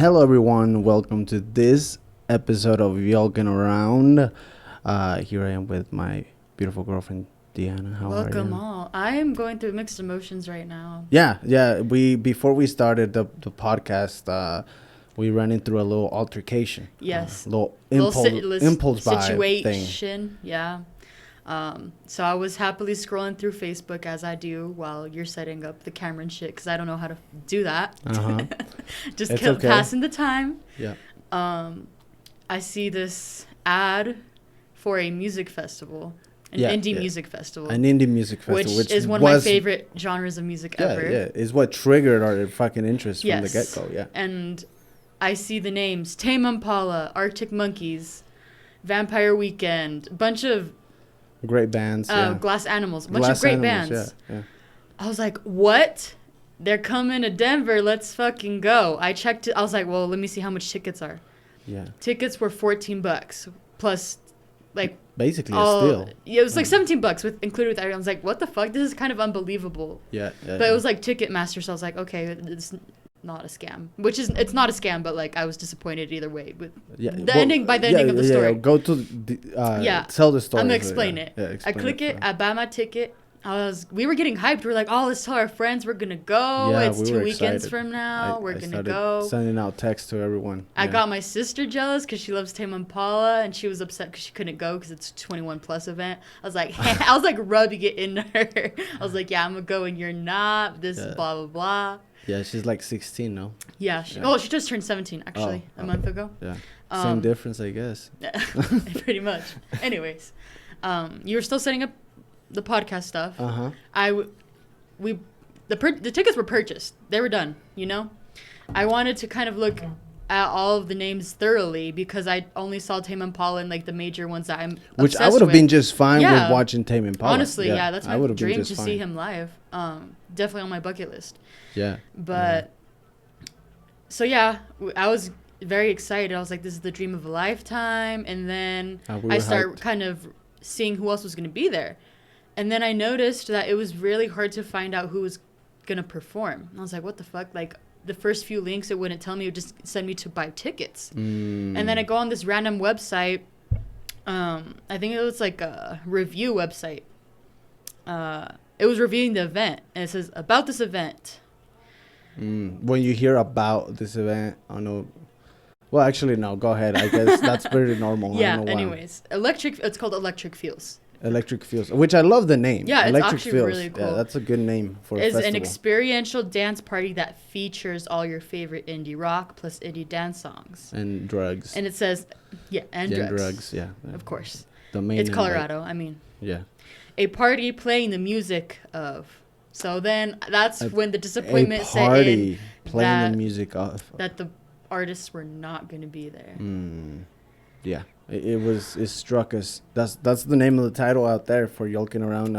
Hello, everyone. Welcome to this episode of Yolking Around. Here I am with my beautiful girlfriend, Deanna. How are you? Welcome all. I am going through mixed emotions right now. Yeah. Before we started the podcast, we ran into a little altercation. Yes. Little Little impulse buy situation. thing. Yeah. So I was happily scrolling through Facebook as I do while you're setting up the camera and shit because I don't know how to do that. Just passing the time. Yeah. I see this ad for a music festival. Indie music festival. An indie music festival. Which is one of my favorite genres of music ever. Yeah, is what triggered our fucking interest from the get-go, yeah. And I see the names Tame Impala, Arctic Monkeys, Vampire Weekend, bunch of great bands, Glass Animals, bunch of great bands. Yeah. I was like, what? They're coming to Denver. Let's fucking go. I checked it. I was like, well, let me see how much tickets are. Yeah. Tickets were $14 plus like basically a steal. Yeah, it was like $17 with included with everything. I was like, what the fuck? This is kind of unbelievable. Yeah. But it was like Ticketmaster, so I was like, okay, it's not a scam. It's not a scam, but like I was disappointed either way with the ending of the story. Go to the tell the story. I'm gonna explain it. Yeah, I click it. I buy my ticket. We were getting hyped. We're like, oh, let's tell our friends we're gonna go. Yeah, it's 2 weekends from now. We're gonna go. Sending out texts to everyone. I got my sister jealous because she loves Tame Impala, and she was upset because she couldn't go because it's a 21 plus event. I was like, I was like rubbing it in her. I was like, yeah, I'm gonna go and you're not. This is blah blah blah. Yeah, she's like 16, no? Yeah. She just turned 17 actually a month ago. Yeah. Same difference, I guess. Pretty much. Anyways, you were still setting up the podcast stuff. The tickets were purchased. They were done, you know? I wanted to kind of look at all of the names thoroughly because I only saw Tame Impala and like the major ones that I'm Which I would have been just fine with watching Tame Impala. Honestly, that's my dream to see him live. Definitely on my bucket list. Yeah. But so yeah, I was very excited. I was like, this is the dream of a lifetime. And then I start kind of seeing who else was going to be there. And then I noticed that it was really hard to find out who was going to perform. I was like, what the fuck? Like, the first few links, it wouldn't tell me. It would just send me to buy tickets. And then I go on this random website. I think it was like a review website. It was reviewing the event. And it says, about this event. When you hear about this event, I know... Well, actually, no. Go ahead. I guess that's pretty normal. Yeah, anyways. It's called Electric Feels. Electric Feels, which I love the name. Yeah, Electric it's actually Feels. really cool. Yeah, that's a good name for a festival. It's an experiential dance party that features all your favorite indie rock plus indie dance songs. And drugs. And it says, and drugs. Yeah. Of course. The main it's Colorado, Yeah. A party playing the music of. So then that's when the disappointment set in. A party playing the music of. That the artists were not going to be there. Yeah. It struck us. That's the name of the title out there for Yolking Around.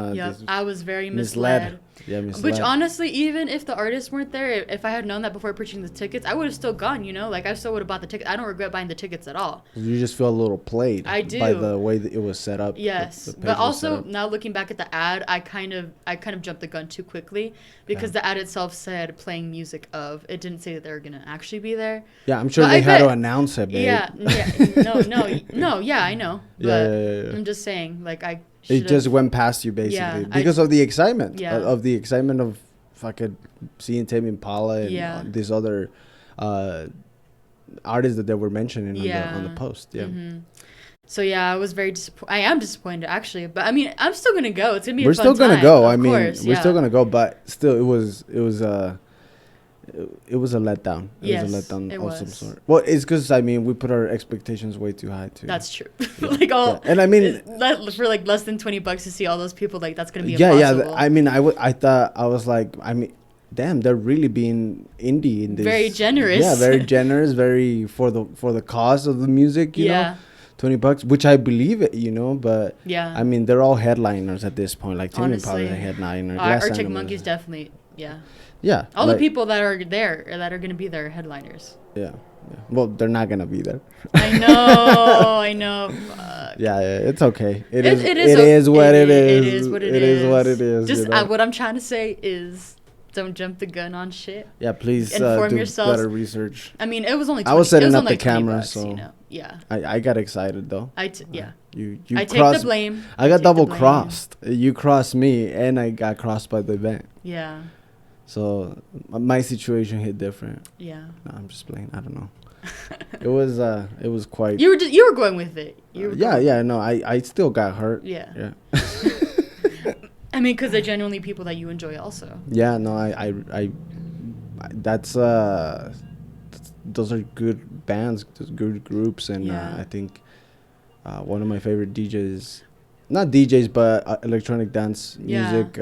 I was very misled. Yeah, misled. Which honestly, even if the artists weren't there, if I had known that before purchasing the tickets, I would have still gone, you know? Like, I still would have bought the ticket. I don't regret buying the tickets at all. You just feel a little played. I do. By the way that it was set up. Yes. But also, now looking back at the ad, I kind of jumped the gun too quickly because the ad itself said playing music of. It didn't say that they were going to actually be there. Yeah, I'm sure they had to announce it, babe. Yeah. No, yeah, I know. But yeah. I'm just saying, like, it just went past you, basically, because of the excitement. Yeah. Of the excitement of fucking seeing Tame Impala and these other artists that they were mentioning on the post. Yeah. Mm-hmm. So yeah, I was very disappointed. I am disappointed actually, but I mean, I'm still gonna go. It's gonna be. We're a fun still gonna time, go. We're course, still gonna go, but still, it was a letdown. It was a letdown of some sort. Well, it's because we put our expectations way too high too. That's true. Yeah. And I mean, for like less than $20 to see all those people, like that's gonna be impossible. Yeah. I thought I was like, damn, they're really being indie in this. Very generous. Yeah, very generous. Very for the cause of the music. You know, $20, which I believe it. You know, but yeah, they're all headliners at this point. Like Tame Impala is a headliner. Arctic Monkeys definitely. Yeah. Yeah. All the people that are there or that are going to be there are headliners. Yeah. Well, they're not going to be there. I know. Fuck. Yeah, it's okay. It is what it is. It is what it is. It is what it is. Just what I'm trying to say is don't jump the gun on shit. Yeah, please inform do yourselves. better reserch. I mean, it was only 20, I was setting up the like camera, bucks, so you know? Yeah. I got excited though. Yeah. You I take the blame. I got double crossed. You crossed me, and I got crossed by the event. Yeah. So my situation hit different. Yeah. No, I'm just playing. I don't know. It was quite. You were going with it. No, I still got hurt. Yeah. I mean, because they're genuinely people that you enjoy, also. Yeah, no, I that's those are good bands, good groups, and I think one of my favorite DJs, not DJs, but electronic dance music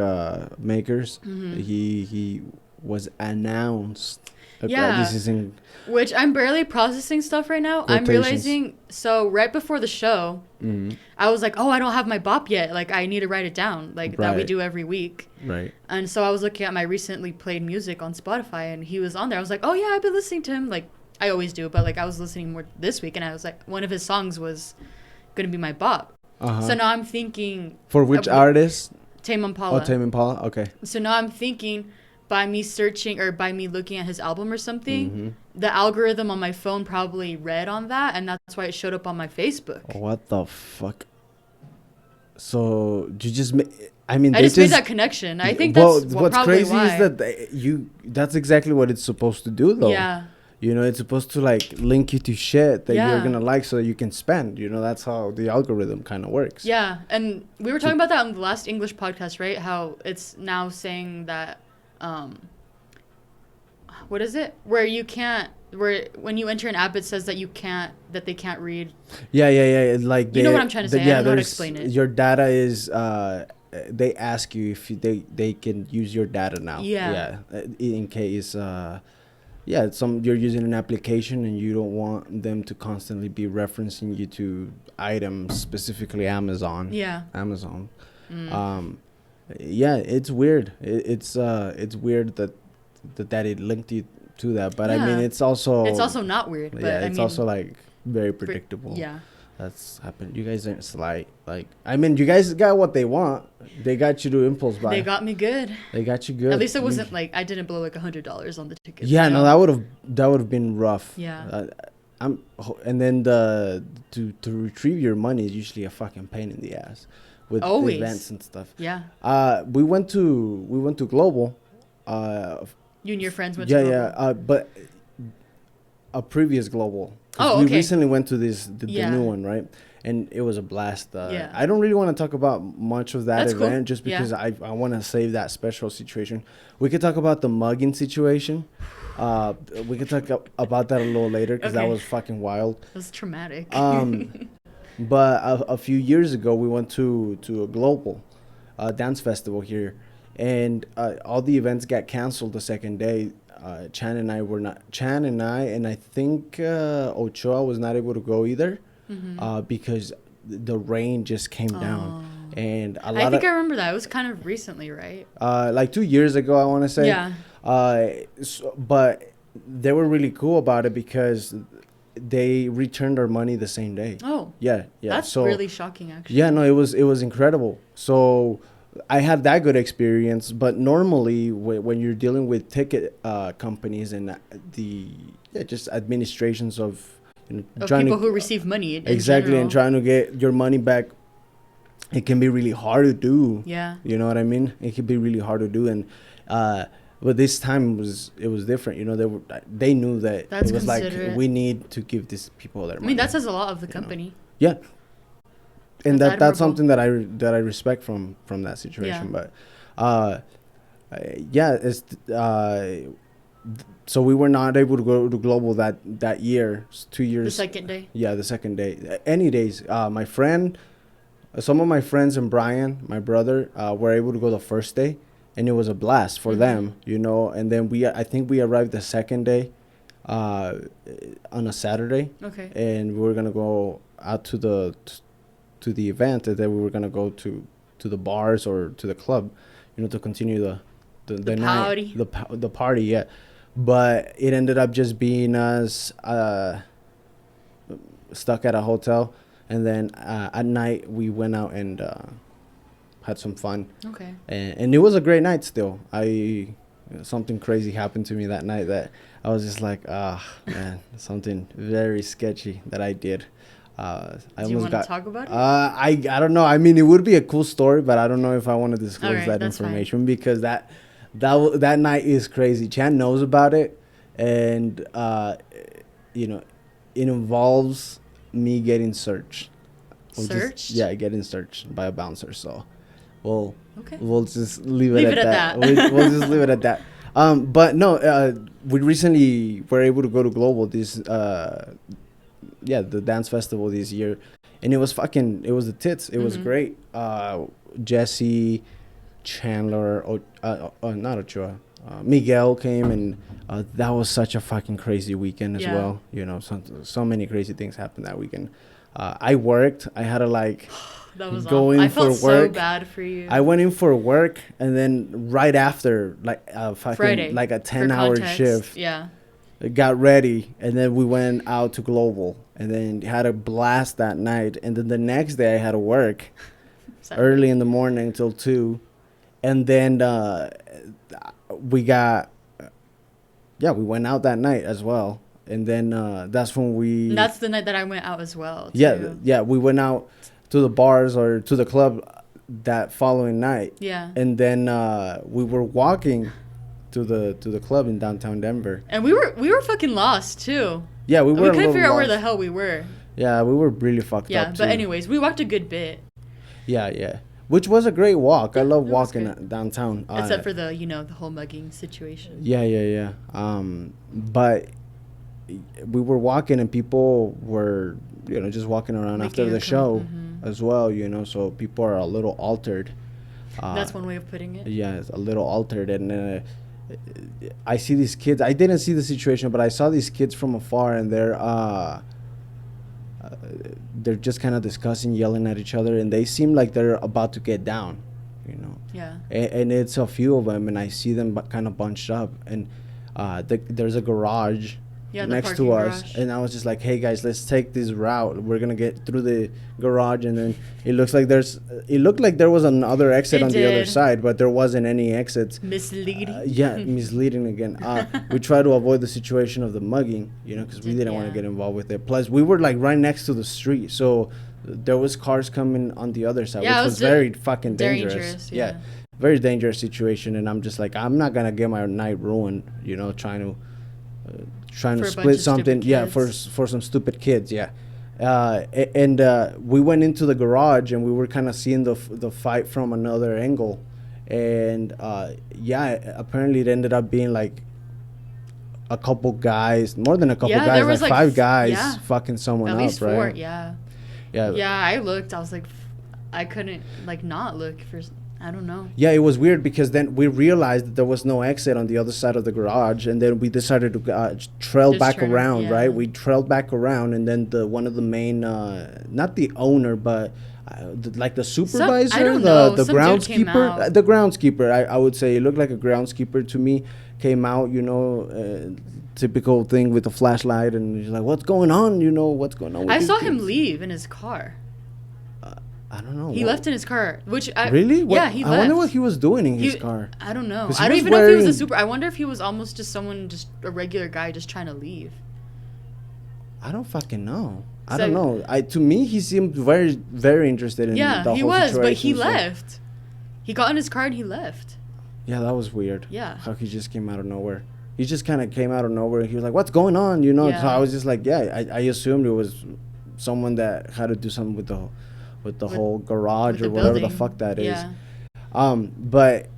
makers. Mm-hmm. He was announced. This is in which I'm barely processing stuff right now. I'm realizing, so right before the show, I was like, oh, I don't have my bop yet. Like, I need to write it down, like that we do every week. Right. And so I was looking at my recently played music on Spotify, and he was on there. I was like, oh yeah, I've been listening to him. Like, I always do, but like I was listening more this week, and I was like, one of his songs was gonna be my bop. So now I'm thinking, for which artist? Tame Impala. Oh, Tame Impala. Okay. So now I'm thinking, by me searching or by me looking at his album or something, the algorithm on my phone probably read on that, and that's why it showed up on my Facebook. What the fuck? So you just I just made that connection. I think that's what's crazy why. Is that that's exactly what it's supposed to do, though. Yeah. You know, it's supposed to like link you to shit that you're gonna like, so that you can spend. You know, that's how the algorithm kind of works. Yeah, and we were talking about that on the last English podcast, right? How it's now saying that, what is it? Where when you enter an app, it says that they can't read. Yeah. Like you know what I'm trying to say. I don't know how to explain it. Your data is. They ask you if they can use your data now. Yeah. In case. You're using an application and you don't want them to constantly be referencing you to items, specifically Amazon. Yeah. Amazon. It's weird. It's weird that it linked you to that, but I mean, it's also not weird. But it's also like very predictable. That's happened. You guys aren't slight. Like, I mean, you guys got what they want. They got you to impulse buy. They got me good. They got you good. At least it wasn't like I didn't blow like $100 on the ticket. Yeah, no, that would have been rough. Yeah. And then to retrieve your money is usually a fucking pain in the ass with events and stuff. Yeah. We went to Global. You and your friends went to Global. Yeah. But a previous Global. Oh, okay. We recently went to the new one, right? And it was a blast. I don't really want to talk about much of that event just because I want to save that special situation. We could talk about the mugging situation. We could talk about that a little later because that was fucking wild. It was traumatic. But a few years ago, we went to a global dance festival here. And all the events got canceled the second day. Chan and I think Ochoa was not able to go either because the rain just came down. And I remember that. It was kind of recently, right? Like 2 years ago, I want to say. Yeah. But they were really cool about it because they returned our money the same day. Oh. Yeah. That's really shocking, actually. Yeah, no, it was incredible. So I had that good experience, but normally when you're dealing with ticket companies and just administrations of people who receive money exactly and trying to get your money back, it can be really hard to do. Yeah, you know what I mean. It can be really hard to do, and but this time it was different. You know, they knew that it was like we need to give these people their money. I mean, that says a lot of the company. Yeah. And that's something that I respect from that situation. But so we were not able to go to Global that year. 2 years. The second day. Yeah, the second day. Any days. My friend, some of my friends and Brian, my brother, were able to go the first day, and it was a blast for them. You know, and then I think we arrived the second day, on a Saturday. Okay. And we were gonna go out to the event, and then we were gonna go to the bars or to the club, you know, to continue the night, the party. Yeah, but it ended up just being us stuck at a hotel, and then at night we went out and had some fun. Okay. And it was a great night. Still, I something crazy happened to me that night that I was just like, ah, man, something very sketchy that I did. I Do you almost want to talk about it? I don't know. I mean, it would be a cool story, but I don't know if I want to disclose Alright, that that's information because that night is crazy. Chan knows about it, and you know, it involves me getting searched. Searched? Yeah, getting searched by a bouncer. So, we'll Okay. we'll just leave it at that. We'll just leave it at that. But no, we recently were able to go to Global this the dance festival this year, and it was the tits. It was great. Jesse, Chandler, not Ochoa, Miguel came, and that was such a fucking crazy weekend as well. You know, so many crazy things happened that weekend. I worked. I had to that was go awful. in I felt for work. so bad for you. I went in for work, and then right after, fucking Friday, like a 10-hour shift. Yeah. Got ready, and then we went out to Global, and then had a blast that night. And then the next day I had to work early in the morning till 2, and then we went out that night as well. And then that's when that's the night that I went out as well, too. Yeah, we went out to the bars or to the club that following night. Yeah. And then we were walking to the club in downtown Denver. And we were fucking lost too. Yeah, we were. We couldn't figure out where the hell we were. Yeah, we were really fucked up. Yeah, but anyways, we walked a good bit. Yeah. Which was a great walk. I love walking downtown. Except for the whole mugging situation. Yeah. But we were walking, and people were just walking around after the show as well. So people are a little altered. That's one way of putting it. Yeah, it's a little altered, and I see these kids. I didn't see the situation, but I saw these kids from afar, and they're just kind of discussing, yelling at each other, and they seem like they're about to get down, Yeah. And it's a few of them, and I see them kind of bunched up, and there's a garage next to us, garage. And I was just like, hey guys, let's take this route. We're gonna get through the garage, and then it looked like there was another exit on the other side, but there wasn't any exits. Misleading. Misleading again. We try to avoid the situation of the mugging, because we didn't want to get involved with it. Plus we were right next to the street, so there was cars coming on the other side, which was very fucking dangerous. Yeah, very dangerous situation. And I'm just like, I'm not gonna get my night ruined, trying to split something, for some stupid kids, and we went into the garage, and we were kind of seeing the fight from another angle, and apparently it ended up being like a couple guys, more than a couple guys, there was like 5 guys fucking someone up, at least 4, right? Yeah. I looked, I was like, I couldn't not look for. I don't know. Yeah, it was weird because then we realized that there was no exit on the other side of the garage, and then we decided to trail back around, right? We trailed back around, and then one of the main, not the owner, but the supervisor, the groundskeeper, I would say it looked like a groundskeeper to me, came out, typical thing with a flashlight, and he's like, "What's going on? What's going on?" I saw him leave in his car. I don't know. He left in his car, which really? Yeah, he left. I wonder what he was doing in his car. I don't know. I don't even know if he was a super. I wonder if he was almost just a regular guy just trying to leave. I don't fucking know. I don't know. To me, he seemed very, very interested in the whole situation. Yeah, he was, but he left. He got in his car and he left. Yeah, that was weird. Yeah. How he just came out of nowhere. He just kind of came out of nowhere. He was like, "What's going on?" Yeah. So I was just like, I assumed it was someone that had to do something with the whole garage or whatever the fuck that is. But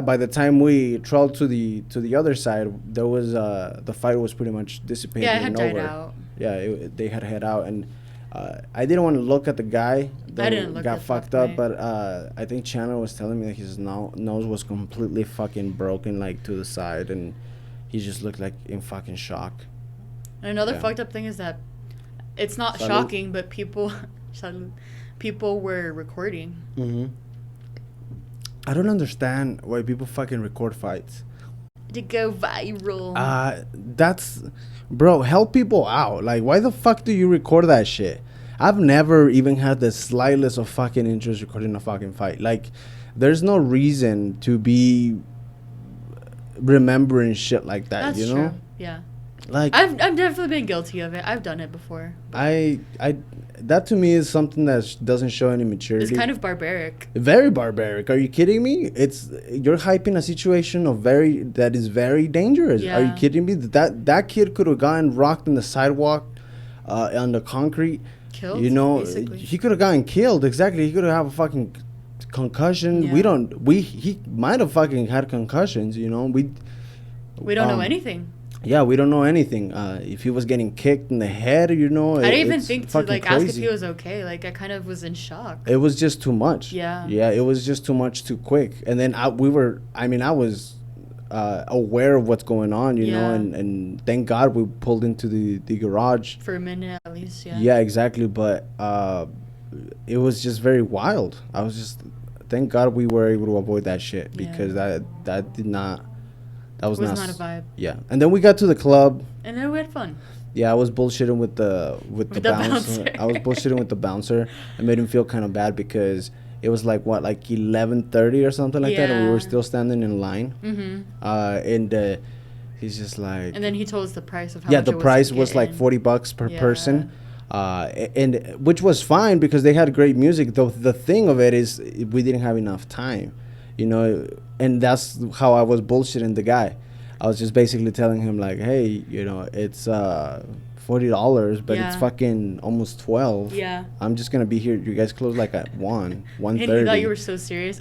by the time we trailed to the other side, there was the fight was pretty much dissipated. Yeah, it had died out. Yeah, they had head out, and I didn't want to look at the guy that got fucked up, but I think Chandler was telling me that his nose was completely fucking broken, like to the side, and he just looked like in fucking shock. And another fucked up thing is that it's not shocking, but people were recording. Mm-hmm. I don't understand why people fucking record fights. To go viral. Bro, help people out. Like, why the fuck do you record that shit? I've never even had the slightest of fucking interest recording a fucking fight. Like, there's no reason to be remembering shit like that. That's you know, true. Yeah. like I've definitely been guilty of it. I've done it before. I that to me is something that doesn't show any maturity. It's kind of barbaric. Very barbaric. Are you kidding me? You're hyping a situation that is very dangerous. Yeah. Are you kidding me? That kid could have gotten rocked in the sidewalk, on the concrete. Killed. You know, basically. he could have gotten killed. Exactly. He could have a fucking concussion. Yeah. He might have fucking had concussions. You know, we don't know anything. Yeah, we don't know anything. If he was getting kicked in the head, you know, I didn't even think to like crazy. ask if he was okay. Like I kind of was in shock. It was just too much. Yeah. Yeah, it was just too much too quick. And then I was aware of what's going on, you know, and thank God we pulled into the garage. For a minute at least, yeah. Yeah, exactly. But it was just very wild. Thank God we were able to avoid that shit because that did not. That was not a vibe. Yeah, and then we got to the club. And then we had fun. Yeah, I was bullshitting with the bouncer. I was bullshitting with the bouncer. I made him feel kind of bad because it was like 11:30 or something like that, and we were still standing in line. Mm-hmm. And he's just like. And then he told us the price of how much the price was like $40 per person. And which was fine because they had great music. The thing of it is we didn't have enough time, you know, and that's how I was bullshitting the guy. I was just basically telling him like, hey, you know, it's $40, but it's fucking almost 12. Yeah. I'm just gonna be here. You guys close like at 1:30. And he thought you were so serious.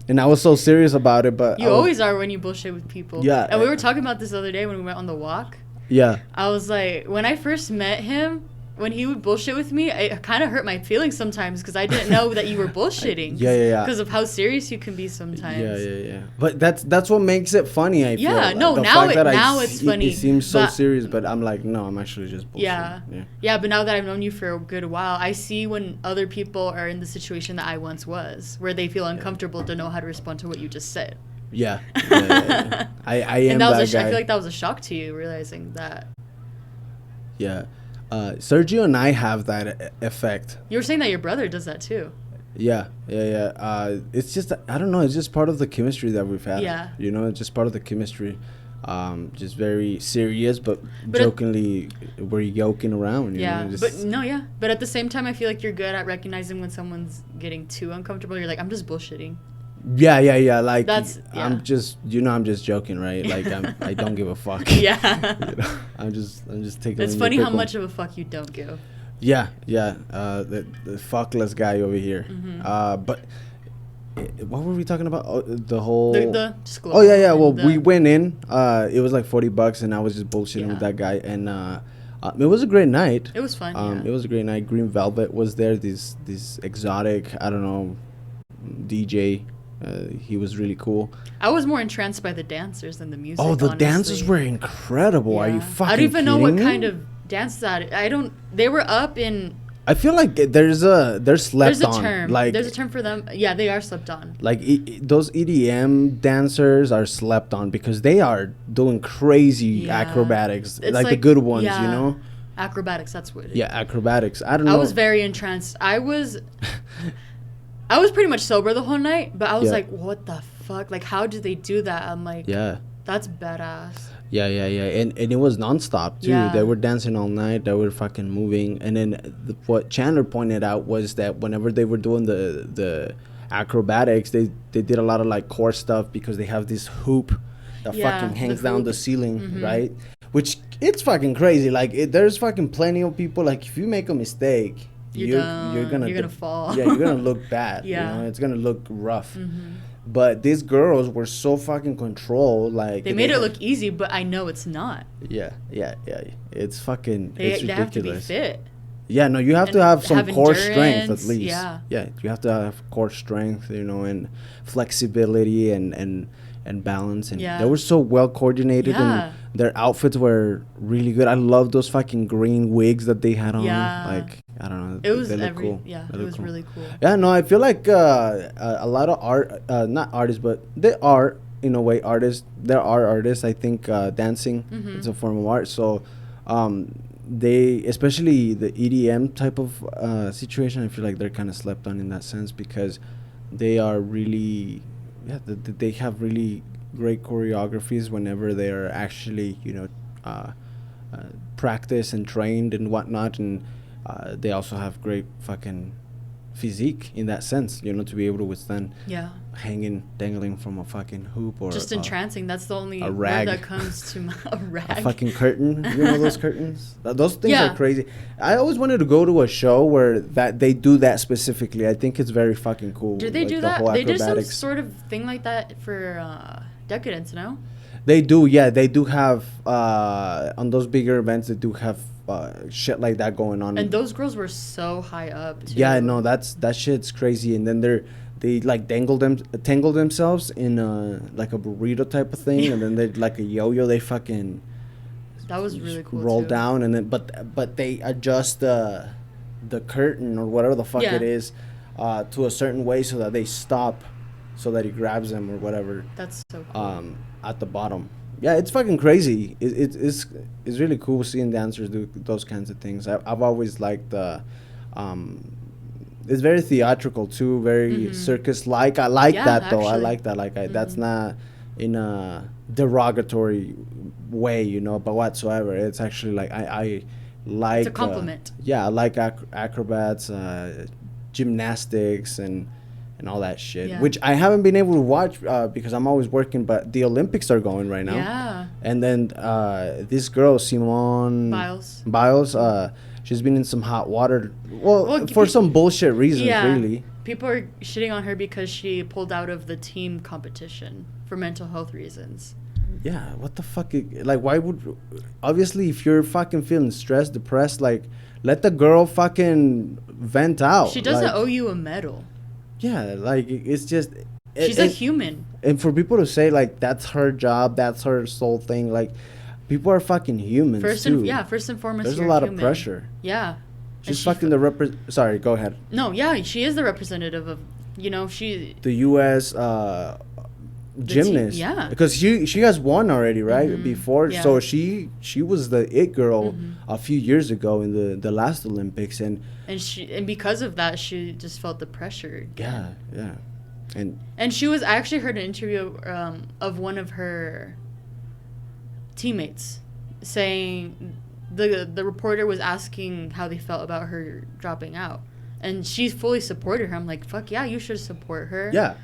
And I was so serious about it, but you always are when you bullshit with people. Yeah. And we were talking about this the other day when we went on the walk. Yeah. I was like, when I first met him, when he would bullshit with me, it kind of hurt my feelings sometimes because I didn't know that you were bullshitting. Yeah. Because of how serious you can be sometimes. Yeah. But that's what makes it funny, I feel. Yeah, no, now it's funny. It seems so serious, but I'm like, no, I'm actually just bullshitting. Yeah, but now that I've known you for a good while, I see when other people are in the situation that I once was, where they feel uncomfortable to know how to respond to what you just said. Yeah. I am and that guy. I feel like that was a shock to you, realizing that. Yeah. Sergio and I have that effect. You were saying that your brother does that too. Yeah. It's just, I don't know, it's just part of the chemistry that we've had. Yeah. You know, it's just part of the chemistry. Just very serious, but jokingly, we're joking around. You know, But at the same time, I feel like you're good at recognizing when someone's getting too uncomfortable. You're like, I'm just bullshitting. Yeah. Like I'm just joking, right? Like I don't give a fuck. Yeah. You know? I'm just taking. It's funny how much of a fuck you don't give. Yeah. The fuckless guy over here. Mm-hmm. But what were we talking about? Oh, the whole. Oh yeah. Well, we went in. It was like $40, and I was just bullshitting with that guy, and it was a great night. It was fun. It was a great night. Green Velvet was there. This exotic, I don't know, DJ. He was really cool. I was more entranced by the dancers than the music. Oh, the dancers were incredible. Are you fucking kidding me? I don't even know what kind of dance that. They were up in. I feel like they're slept there's a on. term. Like, there's a term for them. Yeah, they are slept on. Like those EDM dancers are slept on because they are doing crazy acrobatics, like the good ones, you know. Acrobatics. That's what it is. Yeah, acrobatics. I don't know. I was very entranced. I was pretty much sober the whole night, but I was like, what the fuck? Like, how do they do that? I'm like, that's badass. Yeah. And it was nonstop, too. Yeah. They were dancing all night. They were fucking moving. And then what Chandler pointed out was that whenever they were doing the acrobatics, they did a lot of, like, core stuff because they have this hoop that fucking hangs down the ceiling, right? Which, it's fucking crazy. Like, there's fucking plenty of people, like, if you make a mistake... You're gonna fall. Yeah, you're gonna look bad. You know, it's gonna look rough. Mm-hmm. But these girls were so fucking controlled. Like they made it look easy, but I know it's not. Yeah. It's fucking. It's ridiculous. They have to be fit. Yeah, no, you have to have some core strength at least. Yeah, you have to have core strength, you know, and flexibility and balance, and they were so well coordinated, and their outfits were really good. I love those fucking green wigs that they had on. Like, I don't know, it was cool. It was cool. Really cool. Yeah, no, I feel like a lot of not artists, but they are in a way artists. There are artists. I think dancing is a form of art. So they, especially the EDM type of situation, I feel like they're kind of slept on in that sense because they are really. Yeah, they have really great choreographies whenever they are actually, uh, practiced and trained and whatnot, and they also have great fucking physique in that sense, to be able to withstand hanging, dangling from a fucking hoop or just entrancing. That's the only a rag word that comes to a rag. A fucking curtain. Those curtains? Those things are crazy. I always wanted to go to a show where that they do that specifically. I think it's very fucking cool. Do they do that? They did some sort of thing like that for Decadence, no? They do, yeah. They do have on those bigger events. They do have shit like that going on. And those girls were so high up too. Yeah, no, that shit's crazy. And then they like tangle themselves in like a burrito type of thing, and then they like a yo-yo. They fucking that was really cool. Roll down, and then but they adjust the curtain or whatever the fuck it is to a certain way so that they stop, so that he grabs them or whatever. That's so cool. At the bottom. Yeah, it's fucking crazy. It's really cool seeing dancers do those kinds of things. I've always liked the it's very theatrical too, very circus-like. I like that though. Actually. I like that. That's not in a derogatory way, but whatsoever. It's actually like I like. It's a compliment. I like acrobats, gymnastics, and all that shit, which I haven't been able to watch because I'm always working. But the Olympics are going right now. Yeah. And then this girl, Simone Biles, she's been in some hot water. Well, for some bullshit reasons, really. People are shitting on her because she pulled out of the team competition for mental health reasons. Yeah, what the fuck? Like, why would... Obviously, if you're fucking feeling stressed, depressed, like, let the girl fucking vent out. She doesn't owe you a medal. Yeah, like, it's just... She's a human. And for people to say, like, that's her job, that's her sole thing, like... People are fucking humans, first and foremost, there's a lot of pressure. Yeah. She's fucking Sorry, go ahead. No, yeah, she is the representative of, she... The U.S. Gymnast. Yeah. Because she has won already, right? Before. Yeah. So she was the it girl a few years ago in the last Olympics. And because of that, she just felt the pressure. Yeah. And she was... I actually heard an interview of one of her... teammates saying the reporter was asking how they felt about her dropping out, and she fully supported her. I'm like, fuck yeah, you should support her. Yeah.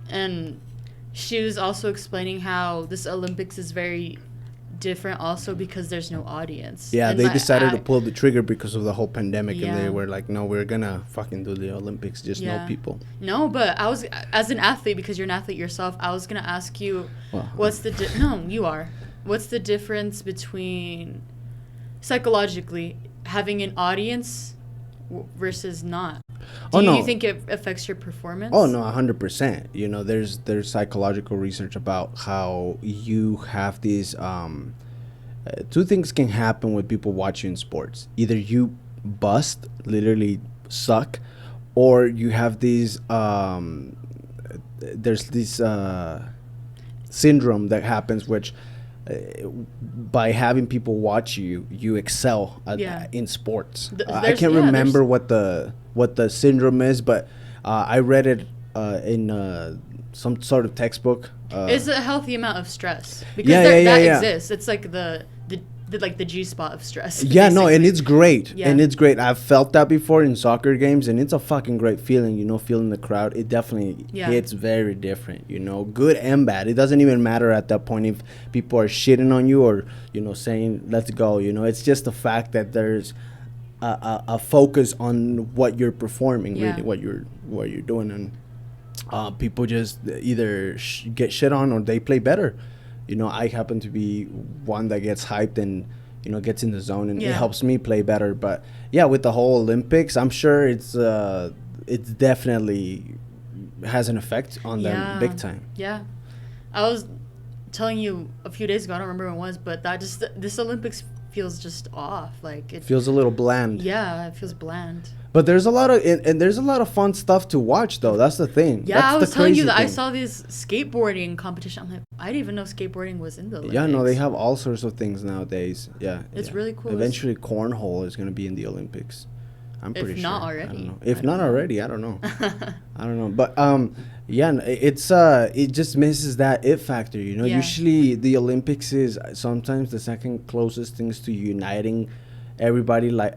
And she was also explaining how this Olympics is very different also because there's no audience. Yeah, and they decided to pull the trigger because of the whole pandemic, and they were like, no, we're gonna fucking do the Olympics, just no people. No, but I was, as an athlete, because you're an athlete yourself, I was gonna ask you, what's the no, you are. What's the difference between psychologically having an audience versus not? Do you think it affects your performance? Oh, no, 100%. There's psychological research about how you have these two things can happen with people watching sports. Either you bust, literally suck, or you have these there's this syndrome that happens, which by having people watch you excel in sports. I can't remember what the syndrome is, but I read it in some sort of textbook. It's a healthy amount of stress because that exists. It's like the G spot of stress. Yeah, basically. No, and it's great. Yeah. And it's great. I've felt that before in soccer games, and it's a fucking great feeling, feeling the crowd. It definitely hits very different, good and bad. It doesn't even matter at that point if people are shitting on you or, saying, let's go, It's just the fact that there's a focus on what you're performing, really, what you're doing. And people just either get shit on or they play better. I happen to be one that gets hyped and, gets in the zone, and it helps me play better. But, yeah, with the whole Olympics, I'm sure it's definitely has an effect on them big time. Yeah. I was telling you a few days ago, I don't remember when it was, but this Olympics feels just off. Like it feels a little bland. Yeah, it feels bland. But there's a lot of fun stuff to watch, though. That's the thing. Yeah, That's I was telling you that I saw this skateboarding competition. I'm like, I didn't even know skateboarding was in the Olympics. Yeah, no, they have all sorts of things nowadays. Yeah, it's really cool. Eventually, cornhole is going to be in the Olympics. I'm pretty sure. If not already. I don't know. If not already, I don't know. I don't know. But Yeah, it's it just misses that it factor, you know. Yeah. Usually the Olympics is sometimes the second closest things to uniting everybody, like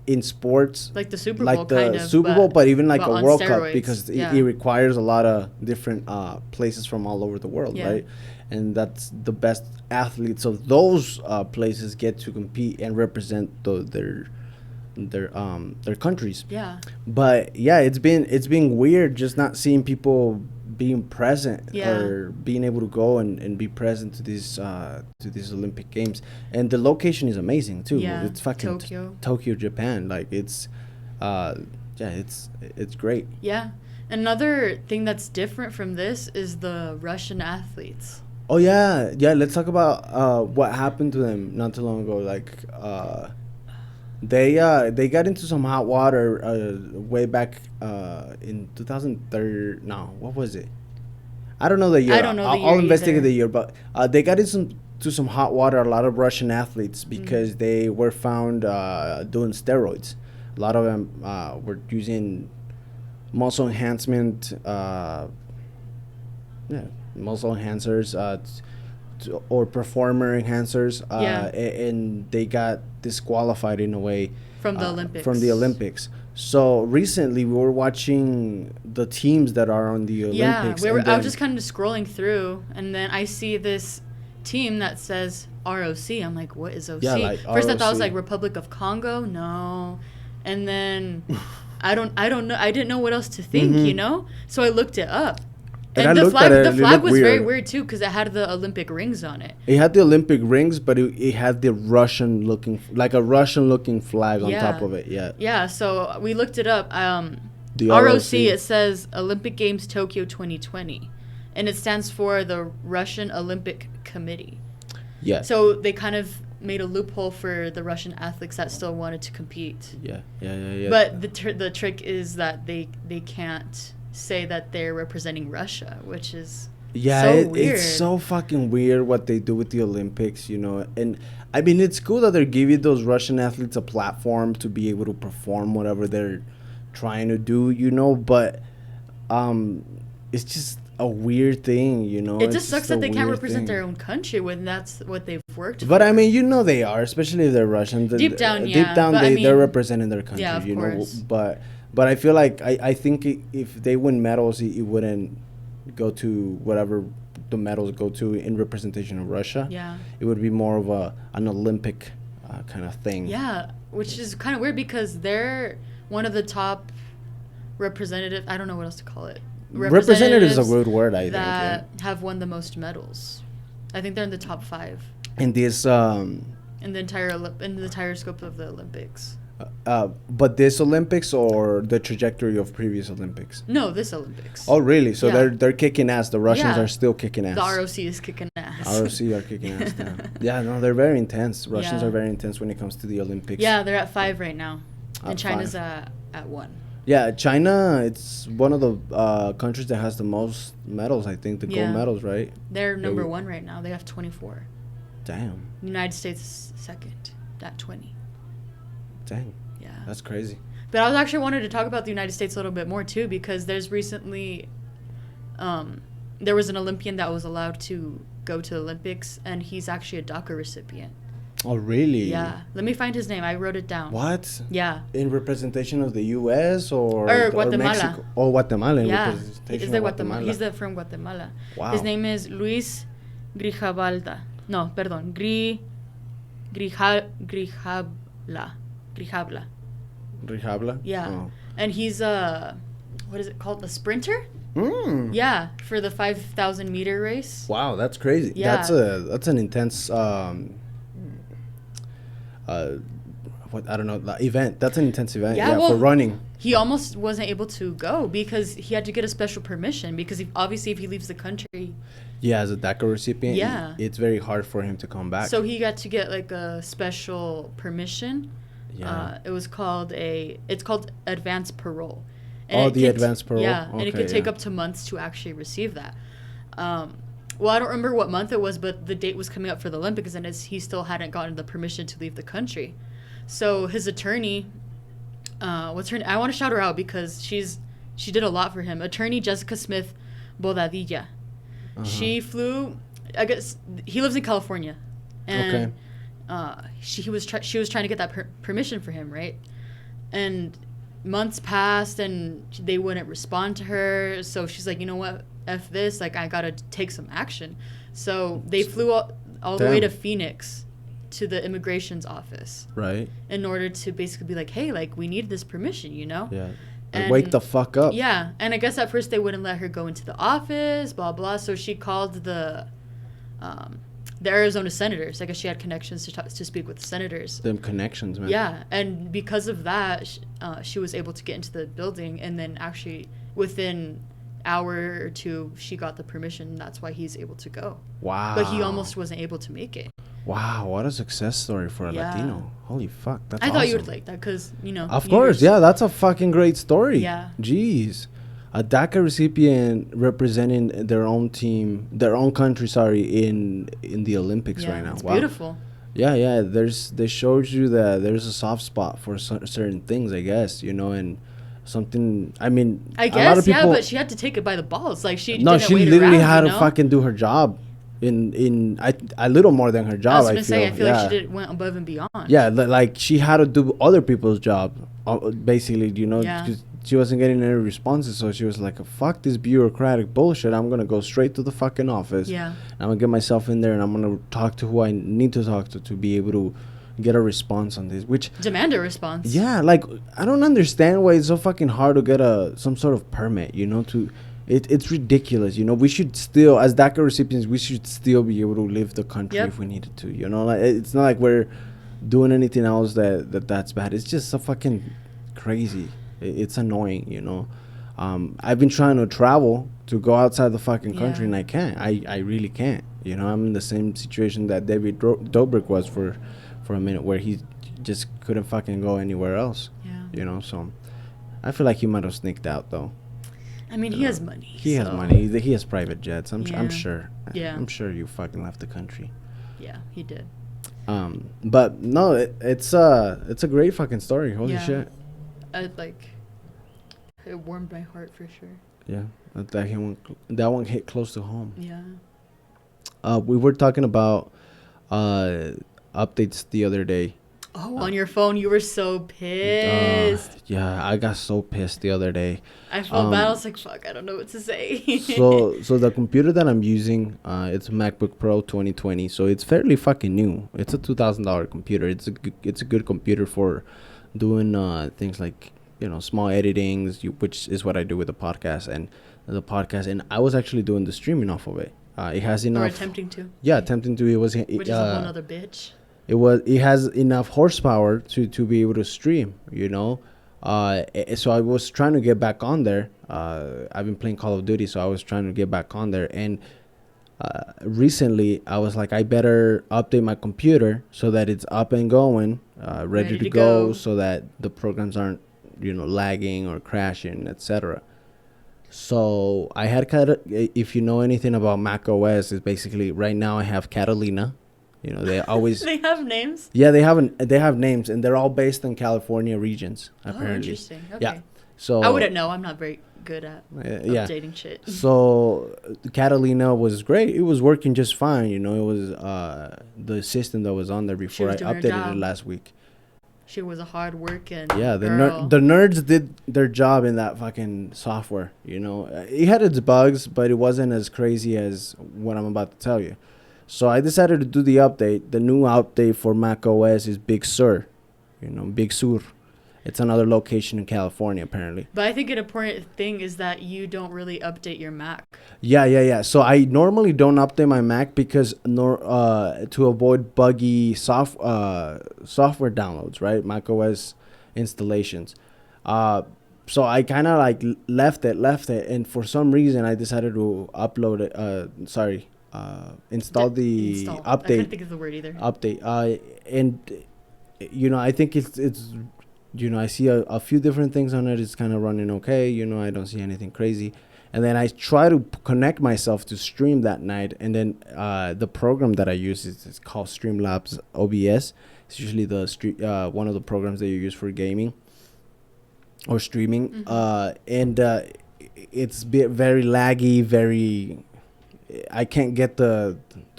in sports, Like the Super Bowl, like kind the of, Super Bowl, but even like but a on World Cup, steroids. because Yeah. it requires a lot of different places from all over the world, Yeah. right? And that's the best athletes of those places get to compete and represent their countries. Yeah. But yeah, it's been weird just not seeing people being present, Yeah. or being able to go and be present to these Olympic Games. And the location is amazing too. Yeah. It's fucking Tokyo. Tokyo, Japan. Like it's yeah, it's great. Yeah. Another thing that's different from this is the Russian athletes. Oh yeah, yeah. Let's talk about what happened to them not too long ago. Like they got into some hot water way back in 2003. No, what was it? I don't know the year. I don't know the I'll year investigate either. the year, but they got into some hot water. A lot of Russian athletes, because they were found doing steroids. A lot of them were using muscle enhancement. Yeah, muscle enhancers. Or performer enhancers, Yeah. and they got disqualified in a way From the Olympics. From the Olympics. So recently, we were watching the teams that are on the Olympics. Yeah, I was just kind of scrolling through, and then I see this team that says ROC. I'm like, what is OC? Yeah, like First I thought it was ROC. like Republic of Congo. No, and then I don't know. I didn't know what else to think, Mm-hmm. you know. So I looked it up. And I And looked at it, the it flag looked was very weird. weird too, because it had the Olympic rings on it. It had the Olympic rings, but it had the Russian looking, like a Russian looking flag on Yeah. top of it. Yeah. Yeah, so we looked it up. The ROC, it says Olympic Games Tokyo 2020, and it stands for the Russian Olympic Committee. Yeah. So they kind of made a loophole for the Russian athletes that still wanted to compete. Yeah. But the trick is that they can't say that they're representing Russia, which is so weird. It's so fucking weird what they do with the Olympics, you know. And I mean, it's cool that they're giving those Russian athletes a platform to be able to perform whatever they're trying to do, you know. But it's just a weird thing, you know. It just sucks a that they can't weird represent thing. their own country when that's what they've worked But for. I mean, you know, they are, especially if they're Russian. Deep down, yeah, Deep down, but I they're mean, representing their country, yeah, of you course. know. But I feel like I think if they win medals, it wouldn't go to whatever the medals go to in representation of Russia. Yeah. It would be more of an Olympic kind of thing. Yeah, which is kind of weird because they're one of the top representative. I don't know what else to call it. Representative is a good word, I think. That Yeah. have won the most medals. I think they're in the top 5 And this, in the entire scope of the Olympics. but this Olympics or the trajectory of previous Olympics? No, this Olympics. Oh, really? So Yeah. they're kicking ass. The Russians Yeah. are still kicking ass. The ROC is kicking ass. ROC are kicking ass now. Yeah, no, they're very intense. Russians Yeah. are very intense when it comes to the Olympics. Yeah, they're at 5 right now, At and China's 5. at 1. Yeah, China, it's one of the countries that has the most medals, I think, the Yeah. gold medals, right? They're number we- 1 right now. They have 24. Damn. The United States is second at 20. Dang. Yeah. That's crazy. But I was actually wanted to talk about the United States a little bit more too, because there's recently, there was an Olympian that was allowed to go to the Olympics, and he's actually a DACA recipient. Oh, really? Yeah, let me find his name. I wrote it down. What? Yeah. In representation of the U.S. or Guatemala. Mexico? Oh, Guatemala. In Yeah, representation he's of the Guatemala. He's from Guatemala. Wow. His name is Luis Grijalva. No, perdón, Grijalva. Rihabla? Yeah, Oh. and he's what is it called? The sprinter? Mm. Yeah, for the 5,000 meter race. Wow, that's crazy. Yeah. That's an intense what I don't know, event. That's an intense event. Yeah, Yeah, well, for running. He almost wasn't able to go because he had to get a special permission, because obviously if he leaves the country. Yeah, as a DACA recipient, Yeah. it's very hard for him to come back. So he got to get like a special permission. Yeah. It's called advanced parole. Advanced parole. Yeah, and it Okay, could take yeah. up to months to actually receive that. Well, I don't remember what month it was, but the date was coming up for the Olympics, and he still hadn't gotten the permission to leave the country. So his attorney, I want to shout her out because she's she did a lot for him. Attorney Jessica Smith Bodadilla. She flew. I guess he lives in California, and she was trying to get that permission for him, right? And months passed, and they wouldn't respond to her. So she's like, you know what? F this. Like, I gotta take some action. So they flew all the way to Phoenix, to the immigration's office, right, in order to basically be like, hey, like, we need this permission, you know? Yeah. And wake the fuck up. Yeah. And I guess at first they wouldn't let her go into the office, blah blah. So she called the Arizona senators. I guess she had connections to speak with senators. Them connections, man. Yeah. And because of that, she was able to get into the building, and then actually within hour or two she got the permission. That's why he's able to go. Wow. But he almost wasn't able to make it. Wow, what a success story for a Latino. Holy fuck, that's awesome. I thought you would like that because, you know. Of course, yeah, that's a fucking great story. Yeah. Jeez. A DACA recipient representing their own team, their own country, in the Olympics right now. It's wow. Beautiful. Yeah, they showed you that there's a soft spot for certain things, I guess, you know, and something. I mean, I guess, a lot of people, but she had to take it by the balls. Like she literally had to fucking do her job. In a little more than her job. I feel like went above and beyond. Yeah, like she had to do other people's job, basically. You know, she wasn't getting any responses, so she was like, "Fuck this bureaucratic bullshit. I'm gonna go straight to the fucking office. Yeah, I'm gonna get myself in there, and I'm gonna talk to who I need to talk to be able to get a response on this." Which demand a response. Yeah, like I don't understand why it's so fucking hard to get some sort of permit. You know, It's ridiculous, you know. We should still, as DACA recipients, we should still be able to leave the country if we needed to, you know. Like, it's not like we're doing anything else that's bad. It's just so fucking crazy. It's annoying, you know. I've been trying to travel to go outside the fucking country, and I can't. I really can't. You know, I'm in the same situation that David Dobrik was for a minute, where he just couldn't fucking go anywhere else. Yeah. You know, so I feel like he might have sneaked out, though. I mean, he has money. He has money. He has private jets. I'm sure. Yeah. I'm sure you fucking left the country. Yeah, he did. But no, it's a great fucking story. Holy shit. It warmed my heart for sure. Yeah, that one hit close to home. Yeah. We were talking about updates the other day. Oh, on your phone, you were so pissed. Yeah, I got so pissed the other day. I felt bad. I was like, fuck, I don't know what to say. so the computer that I'm using, it's a MacBook Pro 2020. So it's fairly fucking new. It's a $2,000 computer. It's a good computer for doing things like, you know, small editings, which is what I do with the podcast. And I was actually doing the streaming off of it. It has enough. Or attempting to. Yeah, attempting to. Which is a whole other bitch. It has enough horsepower to be able to stream, you know. So I was trying to get back on there. I've been playing Call of Duty, so I was trying to get back on there. And recently, I was like, I better update my computer so that it's up and going, ready to go, so that the programs aren't, you know, lagging or crashing, etc. So I had if you know anything about Mac OS, it's basically right now I have Catalina. You know, they always they have names. Yeah, they have names, and they're all based in California regions. Apparently. Oh, interesting. Okay. Yeah, so I wouldn't know. I'm not very good at updating shit. So Catalina was great. It was working just fine. You know, it was the system that was on there before I updated it last week. She was a hard working. Yeah, the nerds did their job in that fucking software. You know, it had its bugs, but it wasn't as crazy as what I'm about to tell you. So I decided to do the update. The new update for Mac OS is Big Sur. You know, Big Sur. It's another location in California, apparently. But I think an important thing is that you don't really update your Mac. Yeah. So I normally don't update my Mac because to avoid buggy software downloads, right? Mac OS installations. So I kind of like left it, and for some reason I decided to upload it. Install the update. I can't think of the word either. Update. And you know, I think it's you know, I see a few different things on it. It's kind of running okay. You know, I don't see anything crazy. And then I try to connect myself to stream that night. And then the program that I use is called Streamlabs OBS. It's usually one of the programs that you use for gaming. or streaming. And it's very laggy, very, I can't get the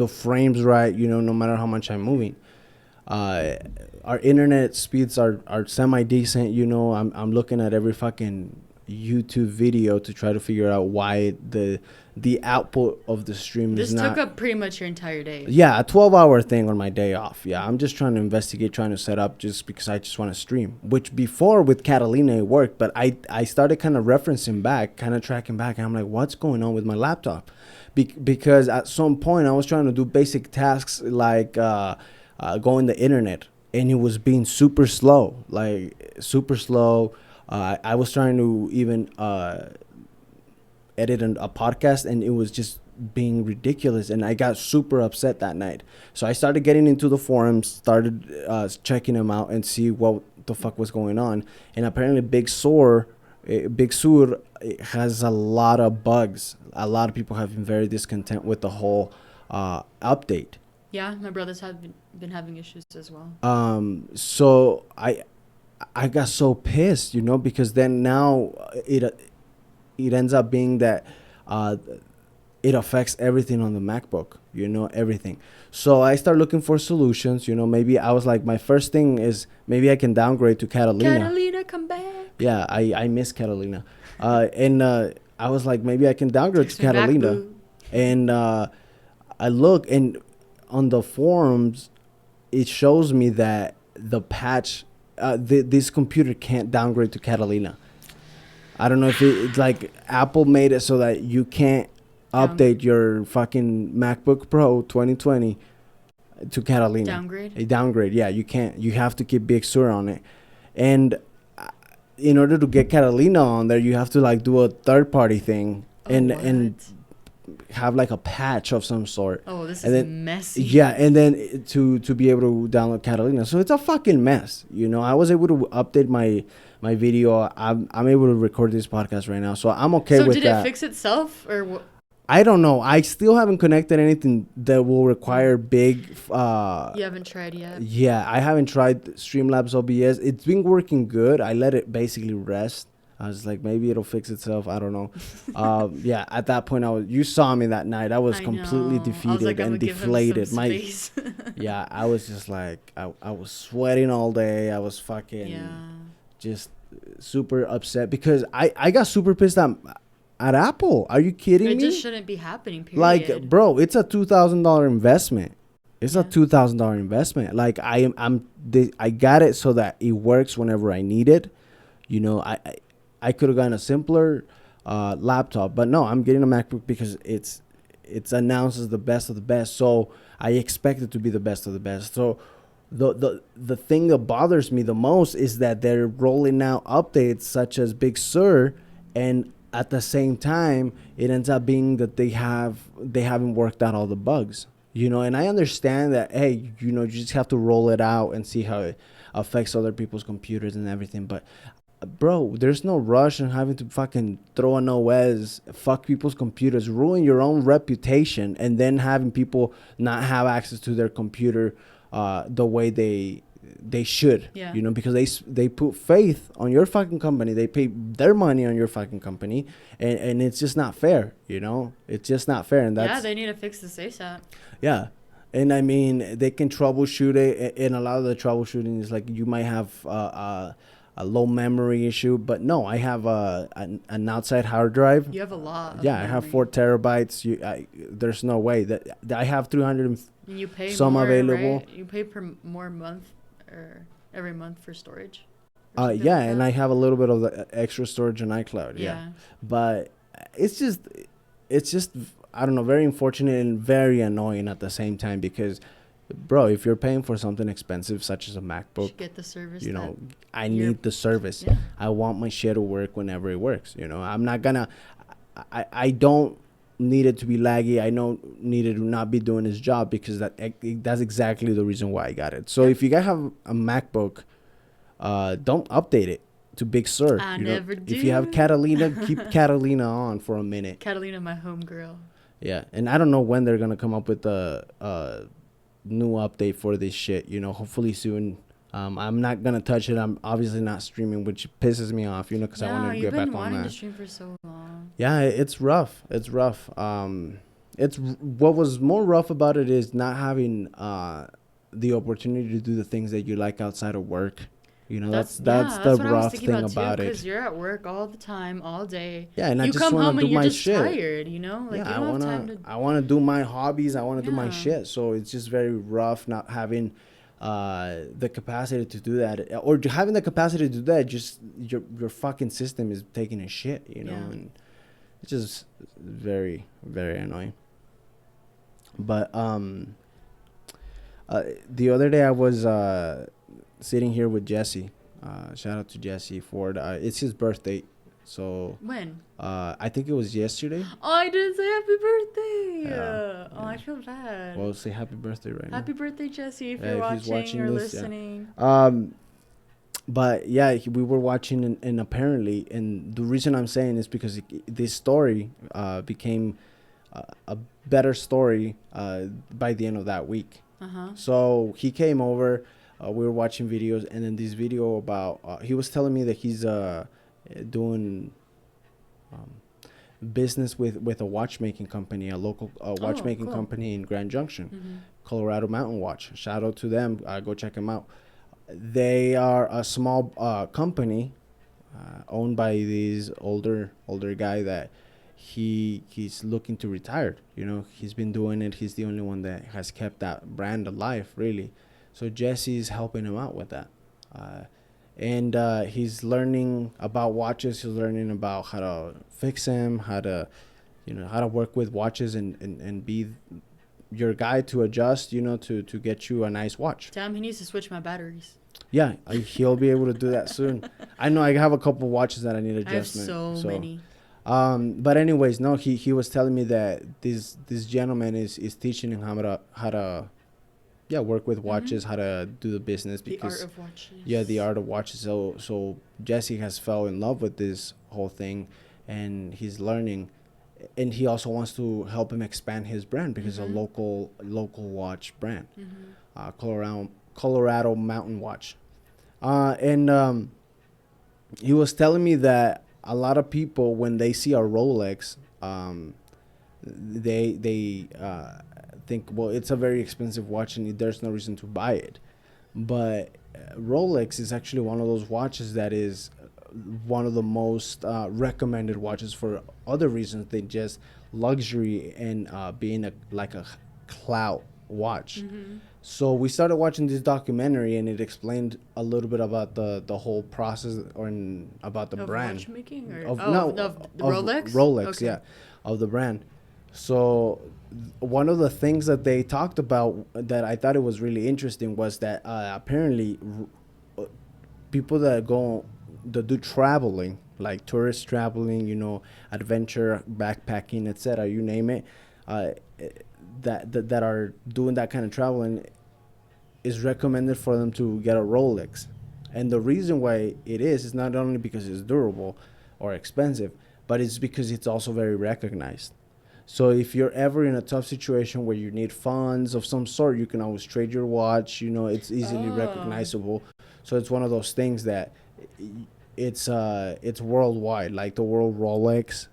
frames right, no matter how much I'm moving. Our internet speeds are semi decent. I'm looking at every fucking YouTube video to try to figure out why the output of the stream this is not. This took up pretty much your entire day. Yeah, a 12-hour thing on my day off. Yeah, I'm just trying to investigate, trying to set up just because I just want to stream. Which before with Catalina it worked, but I started kind of referencing back, kind of tracking back, and I'm like, what's going on with my laptop? Because at some point I was trying to do basic tasks like go on the internet, and it was being super slow, like super slow. I was trying to even edit a podcast, and it was just being ridiculous, and I got super upset that night. So I started getting into the forums, started checking them out and see what the fuck was going on. And apparently Big Sur has a lot of bugs. A lot of people have been very discontent with the whole update. Yeah, my brothers have been having issues as well. So I got so pissed, because then now it ends up being that it affects everything on the MacBook, everything. So I start looking for solutions. Maybe I was like, my first thing is maybe I can downgrade to Catalina. Catalina, come back. Yeah, I miss Catalina. And I was like, maybe I can downgrade to Catalina. And I look, and on the forums, it shows me that the patch, this computer can't downgrade to Catalina. I don't know if it's like Apple made it so that you can't update your fucking MacBook Pro 2020 to Catalina. Downgrade? A downgrade, yeah. You can't. You have to keep Big Sur on it. And in order to get Catalina on there, you have to like do a third-party thing and have like a patch of some sort. Oh, this is messy. Yeah, and then to be able to download Catalina. So it's a fucking mess. I was able to update my video. I'm able to record this podcast right now, so I'm okay with that. So did it fix itself or what? I don't know. I still haven't connected anything that will require big. You haven't tried yet? Yeah, I haven't tried Streamlabs OBS. It's been working good. I let it basically rest. I was like, maybe it'll fix itself. I don't know. Yeah, at that point, you saw me that night. I was completely defeated and deflated. Yeah, I was just like, I was sweating all day. I was fucking just super upset because I got super pissed at Apple. Are you kidding me? It just shouldn't be happening, period. Like, bro, it's a $2,000 investment. It's a $2,000 investment. Like, I got it so that it works whenever I need it. I could have gotten a simpler laptop, but no, I'm getting a MacBook because it's announced as the best of the best. So I expect it to be the best of the best. So the thing that bothers me the most is that they're rolling out updates such as Big Sur, and at the same time, it ends up being that they haven't worked out all the bugs. And I understand that, hey, you just have to roll it out and see how it affects other people's computers and everything. But bro, there's no rush in having to fucking throw an OS, fuck people's computers, ruin your own reputation, and then having people not have access to their computer the way they should. Yeah. Because they put faith on your fucking company. They pay their money on your fucking company, and it's just not fair. It's just not fair. And that's, they need to fix this ASAP. Yeah. And I mean, they can troubleshoot it, and a lot of the troubleshooting is like you might have a low memory issue, but no, I have an outside hard drive. You have a lot. I have 4 terabytes. There's no way that I have 300 and you pay some more, available. Right? You pay per more month or every month for storage. Yeah, and I have a little bit of the extra storage on iCloud. Yeah, but it's just I don't know, very unfortunate and very annoying at the same time because, bro, if you're paying for something expensive such as a MacBook, get the service. I need the service. Yeah. I want my shit to work whenever it works. I'm not gonna. I don't need it to be laggy. I don't need it to not be doing its job because that's exactly the reason why I got it. So if you guys have a MacBook, don't update it to Big Sur. I never do. If you have Catalina, keep Catalina on for a minute. Catalina, my home girl. Yeah, and I don't know when they're gonna come up with a new update for this shit. Hopefully soon. I'm not gonna touch it. I'm obviously not streaming, which pisses me off, because I want Yeah, to you've get back been on wanting to that. stream for so long. Yeah, it's rough. It's rough. It's what was more rough about it is not having the opportunity to do the things that you like outside of work. That's the That's what I was rough thinking thing about too. about Cause it. you're at work all the time, all day. Yeah, and I You just come want to home do and you're my just shit. tired. Like Yeah, you don't have time to. I wanna do my hobbies. I wanna do my Yeah. shit. So it's just very rough not having the capacity to do that, or having the capacity to do that. Just your fucking system is taking a shit, Yeah. and it's just very very annoying. But the other day I was sitting here with Jesse. Shout out to Jesse Ford. It's his birthday, so When? I think it was yesterday. Oh, I didn't say happy birthday. Yeah. Oh, I feel bad. Well, say happy birthday right Happy now. birthday, Jesse, if Yeah, you're if he's watching or this, listening. yeah. But yeah, we were watching, and apparently, and the reason I'm saying is because this story became a better story by the end of that week. Uh-huh. So he came over, we were watching videos, and then this video about he was telling me that he's doing business with a watchmaking company, a local watchmaking cool. company in Grand Junction, Mm-hmm. Colorado Mountain Watch. Shout out to them. Go check them out. They are a small company owned by this older guy that he's looking to retire. He's been doing it. He's the only one that has kept that brand alive, really. So Jesse's helping him out with that. And he's learning about watches. He's learning about how to fix them, how to work with watches, and be your guy to adjust, to get you a nice watch. Damn, he needs to switch my batteries. Yeah, he'll be able to do that soon. I know I have a couple watches that I need adjustment. I have so many. But anyways, no, he was telling me that this gentleman is teaching him how to work with watches, how to do the business, because the art of watches. Yeah, the art of watches. So Jesse has fell in love with this whole thing, and he's learning, and he also wants to help him expand his brand because it's a local watch brand, Colorado Mountain Watch, and he was telling me that a lot of people, when they see a Rolex, they think, well, it's a very expensive watch and there's no reason to buy it. But Rolex is actually one of those watches that is one of the most recommended watches for other reasons than just luxury and being a clout watch. So we started watching this documentary, and it explained a little bit about the whole process about the brand watchmaking of Rolex. Rolex, yeah, of the brand. So one of the things that they talked about that I thought it was really interesting was that apparently people that do traveling, like tourist traveling, adventure, backpacking, etc., you name it, that are doing that kind of traveling, is recommended for them to get a Rolex. And the reason why it is not only because it's durable or expensive, but it's because it's also very recognized. So if you're ever in a tough situation where you need funds of some sort, you can always trade your watch. It's easily recognizable. So it's one of those things that it's worldwide, like the world Rolex.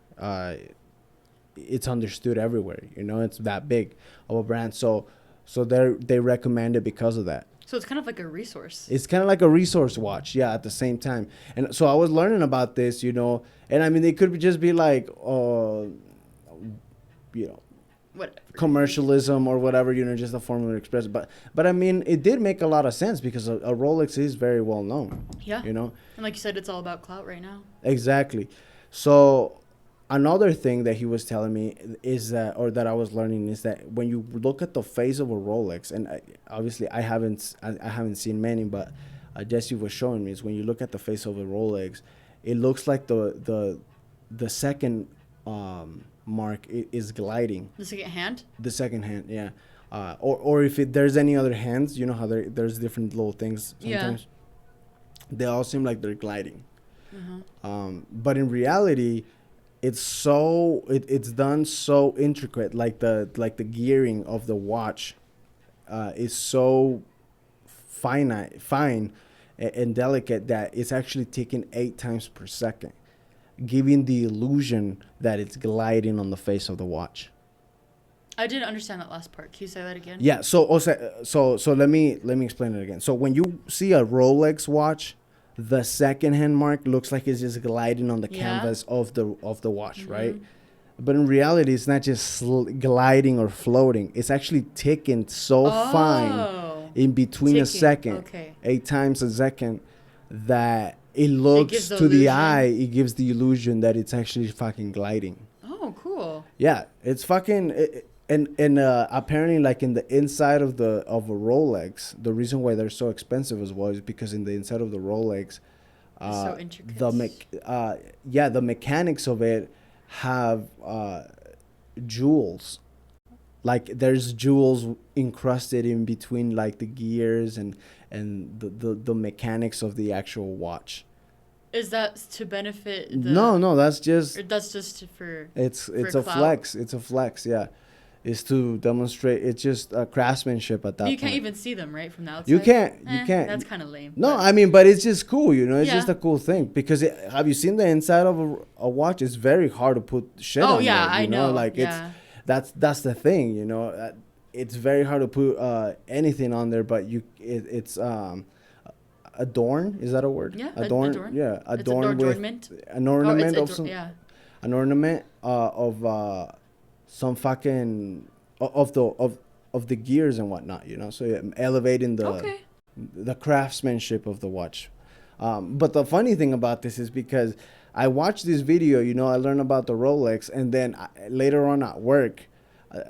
It's understood everywhere. It's that big of a brand. So they recommend it because of that. So it's kind of like a resource. It's kind of like a resource watch, yeah, at the same time. And so I was learning about this, and I mean, it could just be like, whatever. Commercialism or whatever, just a form of express. But I mean, it did make a lot of sense because a Rolex is very well known. Yeah. And like you said, it's all about clout right now. Exactly. So another thing that he was telling me is that I was learning is that when you look at the face of a Rolex, and obviously I haven't seen many, but Jesse was showing me, is when you look at the face of a Rolex, it looks like the second mark is gliding. The second hand? The second hand, yeah. Or if there's any other hands, you know how there's different little things sometimes. Yeah. They all seem like they're gliding. But in reality, it's done so intricate, like the gearing of the watch is so fine and delicate that it's actually ticking 8 times per second, giving the illusion that it's gliding on the face of the watch. I didn't understand that last part. Can you say that again? Yeah. So let me explain it again. So when you see a Rolex watch, the second-hand mark looks like it's just gliding on the canvas of the watch, right? But in reality, it's not just gliding or floating. It's actually ticking so fine in between a second, 8 times a second, that it looks to the eye. It gives the illusion that it's actually fucking gliding. Oh, cool. Yeah, it's fucking. And apparently, like in the inside of a Rolex, the reason why they're so expensive as well is because in the inside of the Rolex, so intricate. The mechanics of it have jewels. Like there's jewels encrusted in between, like the gears and the mechanics of the actual watch. Is that to benefit the... No, that's just... Or that's just for... It's a flex. It's a flex, yeah. Is to demonstrate. It's just craftsmanship at that point. You can't even see them, right, from the outside? You can't. That's kind of lame. No, I mean, but it's just cool, you know? It's just a cool thing. Because have you seen the inside of a watch? It's very hard to put shit on there. I know. Like, that's the thing, you know? It's very hard to put anything on there, but it's... adorn, is that a word? Yeah, adorn. Yeah, adorn with an ornament of some fucking of the gears and whatnot, you know. So elevating the craftsmanship of the watch. But the funny thing about this is because I watched this video, you know, I learned about the Rolex, and then later on at work,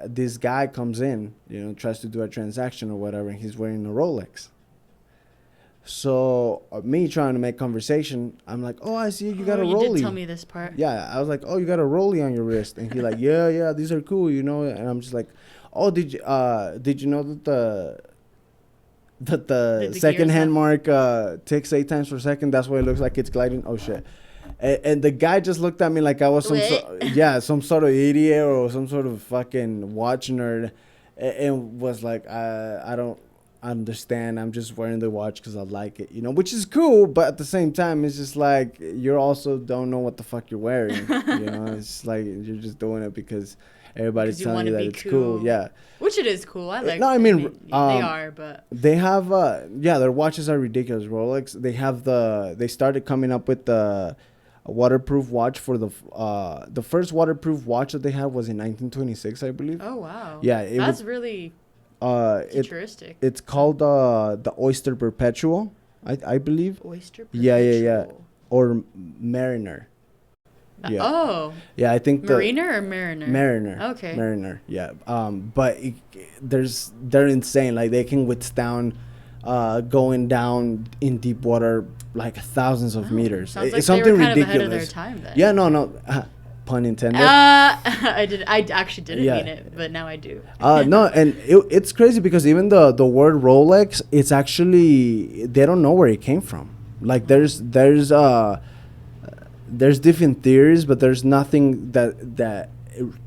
this guy comes in, you know, tries to do a transaction or whatever, and he's wearing a Rolex. So me trying to make conversation, I'm like, oh, I see you got a Rollie. You did tell me this part. Yeah, I was like, oh, you got a Rollie on your wrist, and he like, yeah, these are cool, you know. And I'm just like, oh, did you know that the second-hand mark ticks 8 times per second? That's why it looks like it's gliding. Oh shit. And the guy just looked at me like I was some sort of idiot or some sort of fucking watch nerd, and was like, I don't understand. I'm just wearing the watch because I like it, you know, which is cool. But at the same time, it's just like you also don't know what the fuck you're wearing. You know, it's like you're just doing it because everybody's telling you that it's cool. Yeah, which it is cool. I like. No, I mean they are, but they have their watches are ridiculous. Rolex. They have they started coming up with the waterproof watch for the first waterproof watch that they had was in 1926, I believe. Oh wow. Yeah, that's really futuristic. It's called the Oyster Perpetual, I believe. Oyster Perpetual. Yeah. Or Mariner. Yeah. Oh. Yeah, I think Mariner or Mariner? Mariner. Okay. Mariner. Yeah. But they're insane. Like they can withstand going down in deep water like thousands of meters. Sounds it's like something they were kind ridiculous. of ahead of their time then. Yeah. No. Pun intended. I actually didn't mean it, but now I do. No, and it's crazy because even the word Rolex, it's actually they don't know where it came from. Like there's different theories, but there's nothing that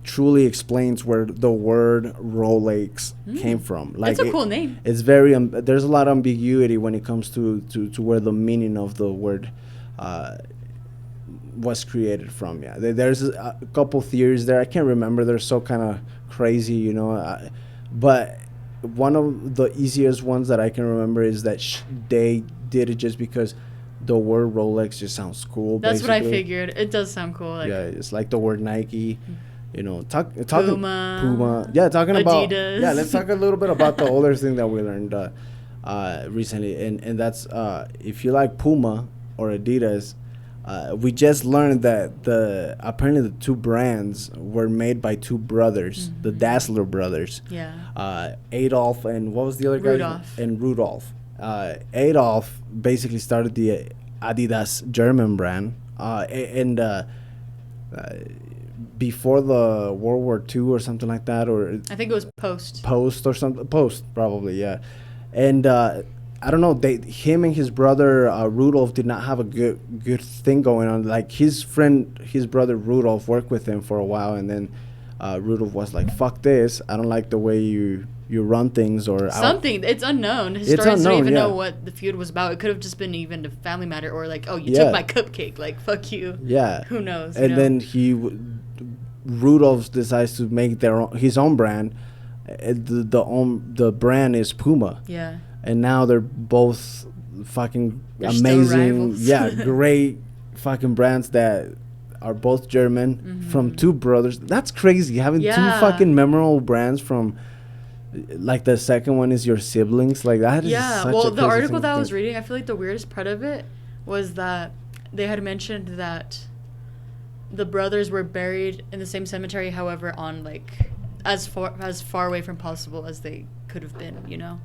truly explains where the word Rolex came from. Like it's a cool name. It's very there's a lot of ambiguity when it comes to where the meaning of the word was created from. Yeah, there's a couple theories there. I can't remember. They're so kind of crazy, you know. But one of the easiest ones that I can remember is that they did it just because the word Rolex just sounds cool. That's basically what I figured. It does sound cool. Like, yeah, it's like the word Nike. You know, talking Puma. Yeah, talking Adidas. About. Yeah, let's talk a little bit about the older thing that we learned recently, and that's if you like Puma or Adidas. We just learned that apparently the two brands were made by two brothers, the Dassler brothers. Yeah. Adolf and what was the other guy? Rudolph. And Rudolph. Adolf basically started the Adidas German brand, and before the World War II or something like that, or I think it was post or something. Post probably, yeah. And I don't know. Him and his brother Rudolph did not have a good thing going on. Like his brother Rudolph worked with him for a while, and then Rudolph was like, "Fuck this! I don't like the way you run things." Or something. It's unknown. Historians don't even know what the feud was about. It could have just been even a family matter, or like, oh, you took my cupcake. Like, fuck you. Yeah. Who knows? And then Rudolph decides to make his own brand. The brand is Puma. Yeah. And now they're both fucking amazing. Yeah, great fucking brands that are both German from two brothers. That's crazy, having two fucking memorable brands from, like, the second one is your siblings. Like, that is such a the article that I was reading, I feel like the weirdest part of it was that they had mentioned that the brothers were buried in the same cemetery, however, on, like, as far away from possible as they could have been, you know?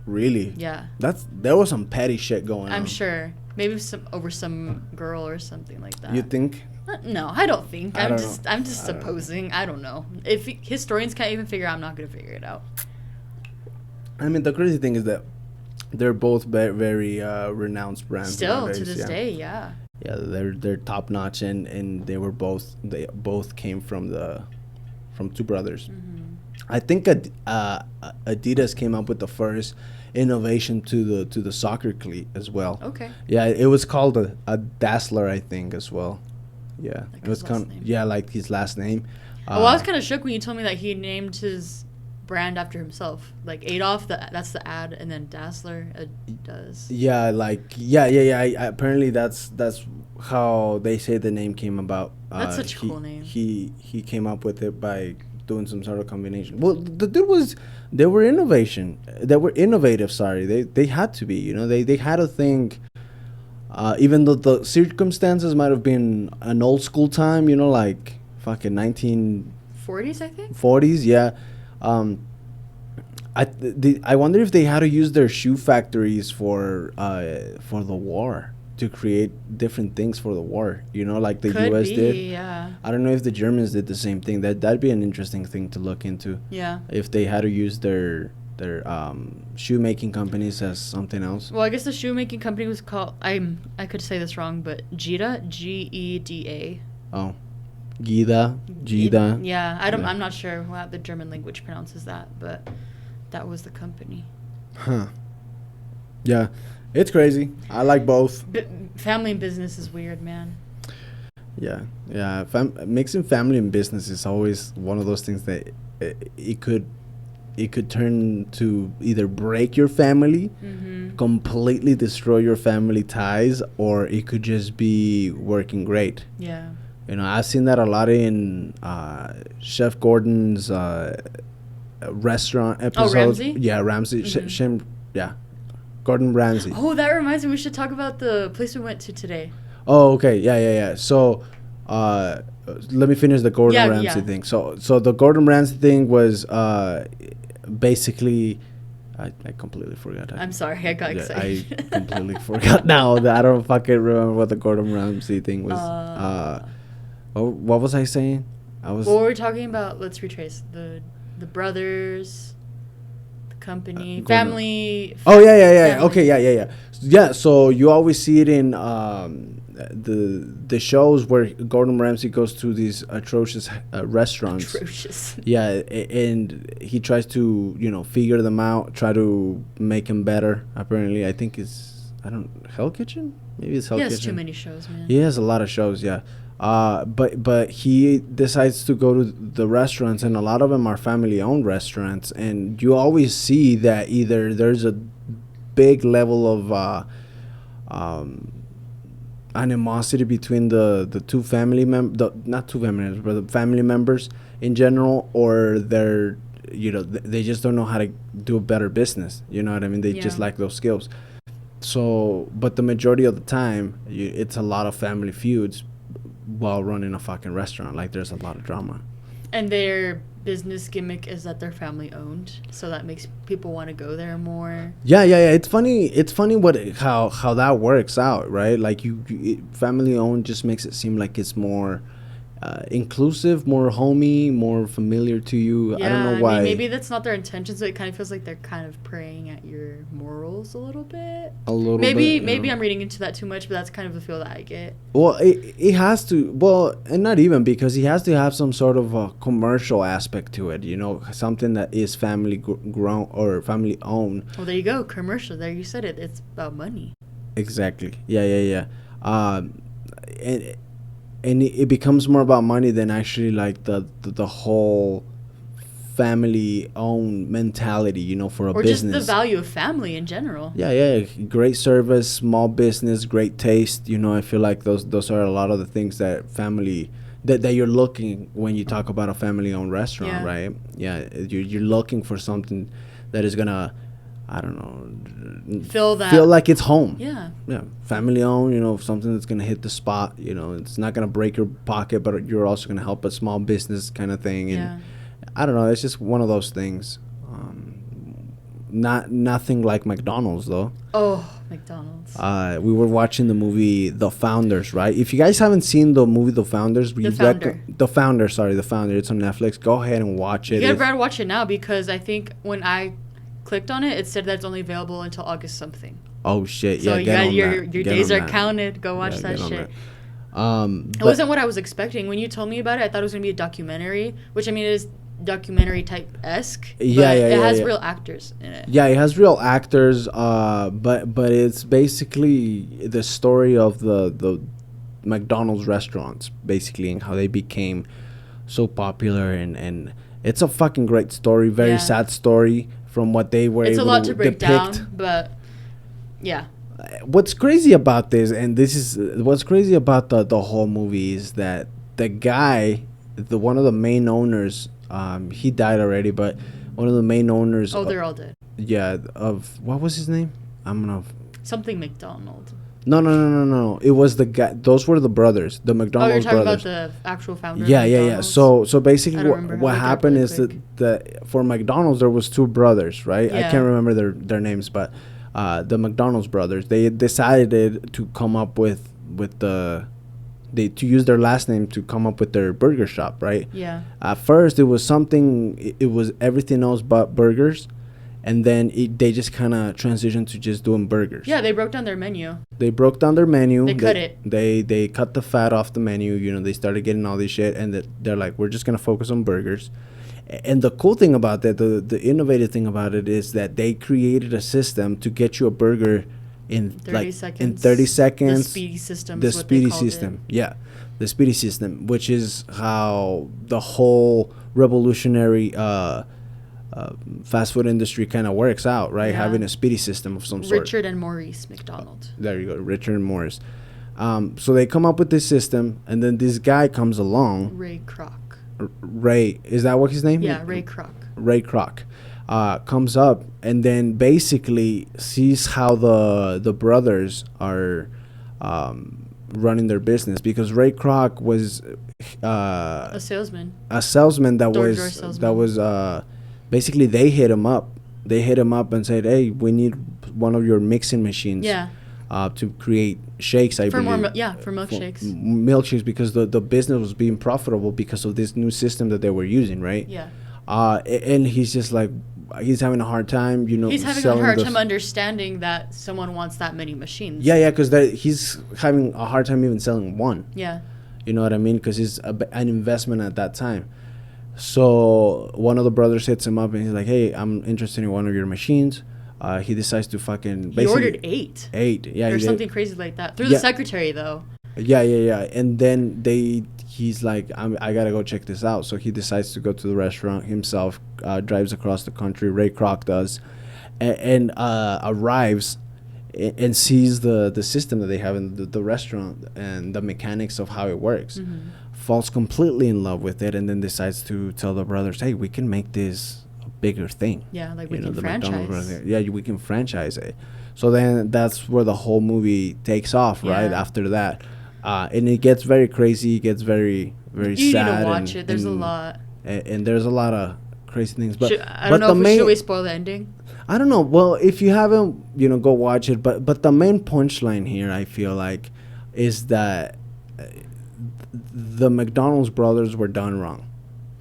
Really? Yeah. There was some petty shit going on. I'm sure. Maybe over some girl or something like that. You think? No, I don't think. I'm just supposing. I don't know. If historians can't even figure out, I'm not going to figure it out. I mean, the crazy thing is that they're both very renowned brands. Still, to this day, yeah. Yeah, they're top notch, and they both came from two brothers. I think Adidas came up with the first innovation to the soccer cleat as well. Okay. Yeah, it was called a Dazzler, I think, as well. Yeah, like it was like his last name. I was kind of shook when you told me that he named his brand after himself, like Adolf. That's the ad, and then Dazzler does. Yeah, apparently that's how they say the name came about. That's such a cool name. He came up with it by doing some sort of combination. Well, the dude they were innovative. Sorry, they had to be. You know, they had to think. Even though the circumstances might have been an old school time, you know, like fucking 1940s, I think. 40s, yeah. I wonder if they had to use their shoe factories for the war to create different things for the war. You know, like the U.S. did. Yeah. I don't know if the Germans did the same thing. That'd be an interesting thing to look into. Yeah. If they had to use their shoemaking companies as something else. Well, I guess the shoemaking company was called, I could say this wrong, but Geda, Geda. Oh, Geda. Yeah, I'm not sure how the German language pronounces that, but that was the company. Huh. Yeah, it's crazy. I like both. Family and business is weird, man. Yeah. Mixing family and business is always one of those things that it could turn to either break your family, completely destroy your family ties, or it could just be working great. Yeah. You know, I've seen that a lot in Chef Gordon's restaurant episodes. Oh, Ramsay? Yeah, Ramsay. Gordon Ramsay. Oh, that reminds me, we should talk about the place we went to today. Oh, okay. Yeah. So, let me finish the Gordon Ramsay thing. So the Gordon Ramsay thing was basically, I completely forgot. I'm sorry, I got excited. I completely forgot now. I don't fucking remember what the Gordon Ramsay thing was. What was I saying? What were we talking about? Let's retrace the brothers, the company, family. Oh yeah. Okay, yeah. Yeah, so you always see it in the shows where Gordon Ramsay goes to these atrocious restaurants. Atrocious. Yeah, and he tries to, figure them out, try to make them better. Apparently, I think it's Hell Kitchen. Maybe it's Hell Kitchen. He has too many shows, man. He has a lot of shows, yeah. But he decides to go to the restaurants, and a lot of them are family-owned restaurants, and you always see that either there's a big level of animosity between the two family not two family members, but the family members in general, or they're they just don't know how to do a better business. You know what I mean? They just lack those skills. So, but the majority of the time, it's a lot of family feuds while running a fucking restaurant. Like, there's a lot of drama. And their business gimmick is that they're family owned, so that makes people want to go there more. Yeah. It's funny how that works out, right? Like, family owned just makes it seem like it's more inclusive, more homey, more familiar to you. Yeah, I don't know why. I mean, maybe that's not their intention, so it kind of feels like they're kind of preying at your morals a little bit. A little maybe, bit. Maybe I'm reading into that too much, but that's kind of the feel that I get. Well, it has to. Well, and not even, because he has to have some sort of a commercial aspect to it. You know, something that is family grown or family owned. Well, there you go, commercial. There, you said it. It's about money. Exactly. Yeah. And it becomes more about money than actually like the whole family owned mentality, you know, for a business. Or just the value of family in general. Yeah. Great service, small business, great taste. You know, I feel like those are a lot of the things that family that you're looking when you talk about a family owned restaurant, right? Yeah, you're looking for something that is gonna, I don't know, feel like it's home. Yeah, family owned, you know, something that's gonna hit the spot. You know, it's not gonna break your pocket, but you're also gonna help a small business kind of thing. And I don't know, it's just one of those things. Nothing like McDonald's though. Oh, McDonald's. We were watching the movie The Founders, right? If you guys haven't seen the movie The Founders, The Founder. The Founder. It's on Netflix. Go ahead and watch it. You gotta watch it now, because I think when I clicked on it, it said that it's only available until August something. Oh shit! So yeah, your days are counted. Go watch that shit. It wasn't what I was expecting when you told me about it. I thought it was gonna be a documentary, which I mean it is documentary type esque. It has real actors in it. Yeah, it has real actors. But it's basically the story of the McDonald's restaurants, basically, and how they became so popular, and it's a fucking great story. Very sad story from what they were able to depict. It's a lot to break down, but yeah. What's crazy about this, and this is what's crazy about the whole movie, is that the guy, one of the main owners, he died already, but one of the main owners. Oh, they're all dead. Yeah, of what was his name? Something McDonald. No. It was the guy. Those were the brothers, the McDonald's brothers. Oh, you're talking about the actual founder. Yeah. So basically, what happened is that for McDonald's there was two brothers, right? Yeah. I can't remember their names, but the McDonald's brothers, they decided to come up with to use their last name to come up with their burger shop, right? Yeah. At first, it was everything else but burgers. And then they just kind of transitioned to just doing burgers. Yeah, they broke down their menu. They cut it. They cut the fat off the menu. You know, they started getting all this shit, and they're like, we're just gonna focus on burgers. And the cool thing about that, the innovative thing about it, is that they created a system to get you a burger in 30 seconds. The speedy system. The speedy system. Yeah, the speedy system, which is how the whole revolutionary fast food industry kind of works out, right? Yeah. Having a speedy system of some sort. Richard and Maurice McDonald. There you go, Richard and Maurice. So they come up with this system, and then this guy comes along. Ray Kroc. Ray, is that what his name? Yeah, Ray Kroc. Ray Kroc comes up and then basically sees how the brothers are running their business, because Ray Kroc was a salesman. A salesman that was basically they hit him up. They hit him up and said, "Hey, we need one of your mixing machines." Yeah. To create shakes, I believe. For milkshakes. Milkshakes, because the business was being profitable because of this new system that they were using, right? Yeah. And he's just like, he's having a hard time, you know. He's having a hard time understanding that someone wants that many machines. Yeah, because he's having a hard time even selling one. Yeah. You know what I mean? Because it's an investment at that time. So one of the brothers hits him up and he's like, "Hey, I'm interested in one of your machines." He decides to fucking... He ordered 8. 8, yeah. Or something crazy like that. Through the secretary, though. Yeah. And then he's like, I gotta go check this out. So he decides to go to the restaurant himself, drives across the country, Ray Kroc does, and arrives and sees the system that they have in the restaurant and the mechanics of how it works. Mm-hmm. Falls completely in love with it, and then decides to tell the brothers, "Hey, we can make this bigger thing." Yeah, like we can franchise. Yeah, we can franchise it. So then that's where the whole movie takes off, right? After that, and it gets very crazy. It gets very, very sad. You need to watch it. There's a lot. And there's a lot of crazy things. But I don't know if should we spoil the ending? I don't know. Well, if you haven't, go watch it. But the main punchline here, I feel like, is that the McDonald's brothers were done wrong.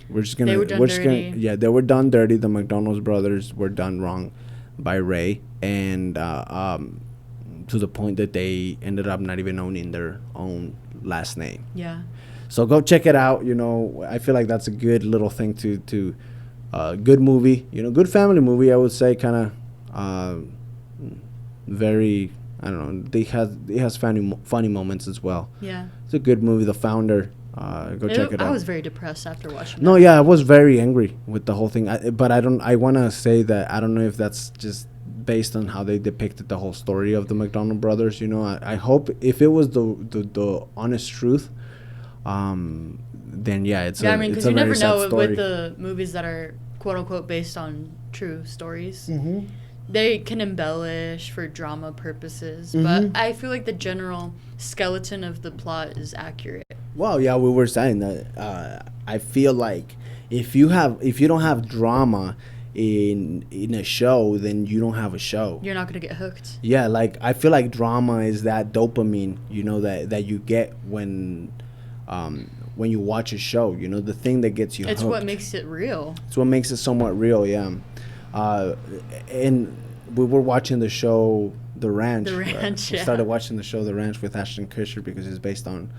They were done dirty. Yeah, they were done dirty. The McDonald's brothers were done wrong by Ray, and to the point that they ended up not even owning their own last name. Yeah. So go check it out. I feel like that's a good little thing to good movie. Good family movie. I would say kind of very. I don't know. It has funny moments as well. Yeah. It's a good movie. The Founder. Go check it out. I was very depressed after watching. No, yeah, I was very angry with the whole thing. But I want to say that I don't know if that's just based on how they depicted the whole story of the McDonald brothers. I hope if it was the honest truth, then yeah, it's I mean, because you never know with the movies that are quote unquote based on true stories. Mm-hmm. They can embellish for drama purposes, but I feel like the general skeleton of the plot is accurate. Well, yeah, we were saying that. I feel like if you don't have drama in a show, then you don't have a show. You're not gonna get hooked. Yeah, like I feel like drama is that dopamine, that you get when you watch a show. The thing that gets you. It's hooked. What makes it real. It's what makes it somewhat real. Yeah. And we were watching the show The Ranch. The Ranch, We started watching the show The Ranch with Ashton Kutcher because it's based on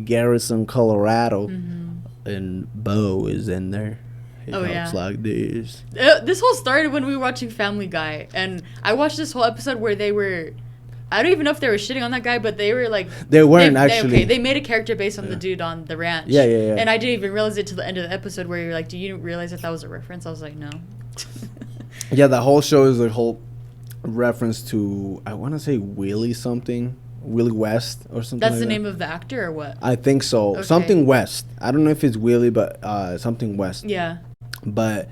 Garrison, Colorado, and Bo is in there. He talks like this. This whole started when we were watching Family Guy, and I watched this whole episode where they were. I don't even know if they were shitting on that guy, but they were like... They weren't, actually. They made a character based on the dude on The Ranch. Yeah. And I didn't even realize it till the end of the episode where you're like, do you realize that was a reference? I was like, no. Yeah, the whole show is a whole reference to, I want to say Willie West or something. That's the name of the actor or what? I think so. Okay. Something West. I don't know if it's Willie, but something West. Yeah. But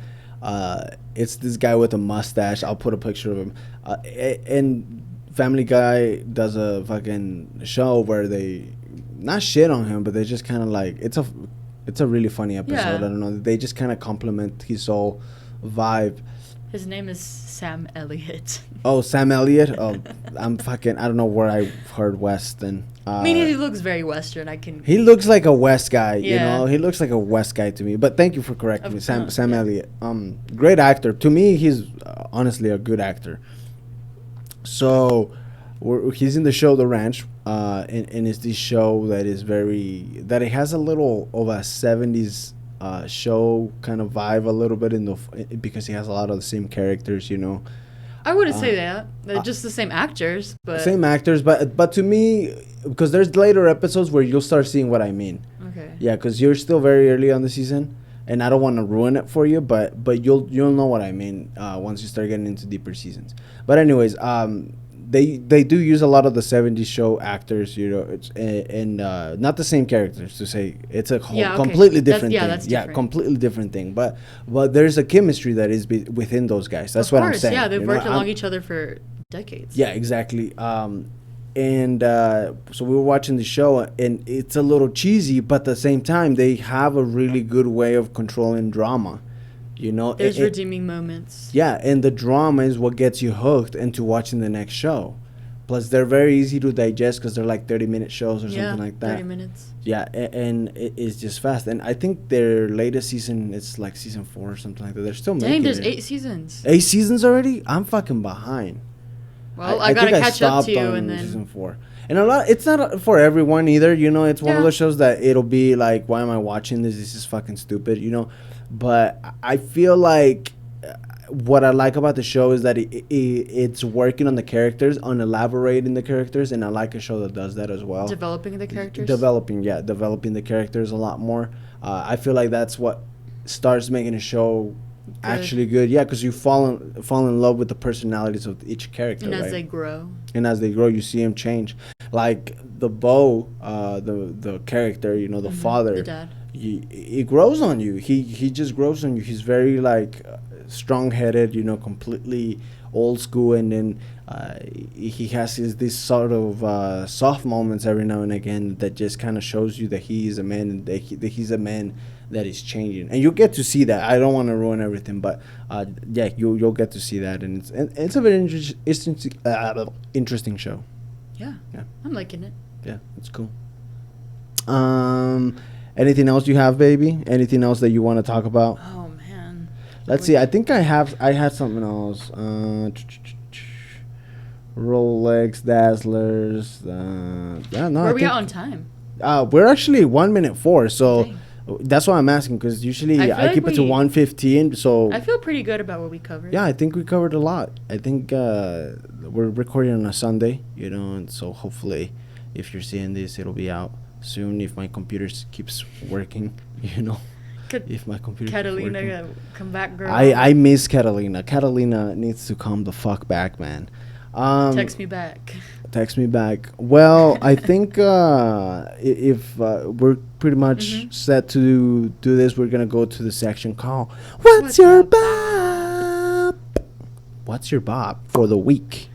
it's this guy with a mustache. I'll put a picture of him. And Family Guy does a fucking show where they not shit on him, but they just kind of like it's a really funny episode. Yeah. I don't know. They just kind of compliment his whole vibe. His name is Sam Elliott. Oh, Sam Elliott? Oh, I don't know where I heard West. And, I mean, he looks very Western. He looks like a West guy, He looks like a West guy to me. But thank you for correcting me. Sam Elliott. Great actor. To me, he's honestly a good actor. So, he's in the show The Ranch. And it's this show that it has a little of a 70s show kind of vibe a little bit because he has a lot of the same characters, I wouldn't say that. They're just the same actors, but same actors, but to me, because there's later episodes where you'll start seeing what I mean. Okay. Yeah, because you're still very early on the season, and I don't want to ruin it for you, but you'll know what I mean once you start getting into deeper seasons. But anyways, They do use a lot of the 70s show actors, and not the same characters to say. It's a completely different thing. That's different. Completely different thing. But there's a chemistry that is within those guys. That's what I'm saying. Yeah, they've worked along each other for decades. Yeah, exactly. So we were watching the show, and it's a little cheesy, but at the same time, they have a really good way of controlling drama. There's redeeming moments. Yeah, and the drama is what gets you hooked into watching the next show. Plus, they're very easy to digest because they're like 30-minute shows or something like that. 30 minutes. Yeah, and it's just fast. And I think their latest season, it's like season 4 or something like that. They're still making there's 8 seasons. 8 seasons already? I'm fucking behind. Well, I gotta catch up to you and then... season 4. And it's not for everyone either, It's one of those shows that it'll be like, why am I watching this? This is fucking stupid, But I feel like what I like about the show is that it's working on the characters, on elaborating the characters, and I like a show that does that as well. Developing the characters? Developing the characters a lot more. I feel like that's what starts making a show actually good. Yeah, because you fall in love with the personalities of each character, and as they grow. And as they grow, you see them change. Like the Bo, the character, the father. The dad. He grows on you. He just grows on you. He's very like strong-headed, completely old school, and then he has this sort of soft moments every now and again that just kind of shows you that he is a man and that he's a man that is changing. And you'll get to see that. I don't want to ruin everything, but you'll get to see that, and it's a very interesting show. Yeah, I'm liking it. Yeah, it's cool. Anything else you have, baby? Anything else that you want to talk about? Oh man. Let's see. I think I had something else. Rolex, Dazzlers. Yeah, no. Where are we at on time? We're actually 1 minute 4. So Dang. that's why I'm asking, because usually I like keep it to 1:15. So I feel pretty good about what we covered. yeah, I think we covered a lot. I think we're recording on a Sunday, and so hopefully, if you're seeing this, it'll be out soon. If my computer keeps working, if my computer Catalina, come back, girl. I miss Catalina. Catalina needs to come the fuck back, man. Text me back. Text me back. Well, I think if we're pretty much set to do this, we're gonna go to the section called "What's Your Bop?" What's your bop for the week?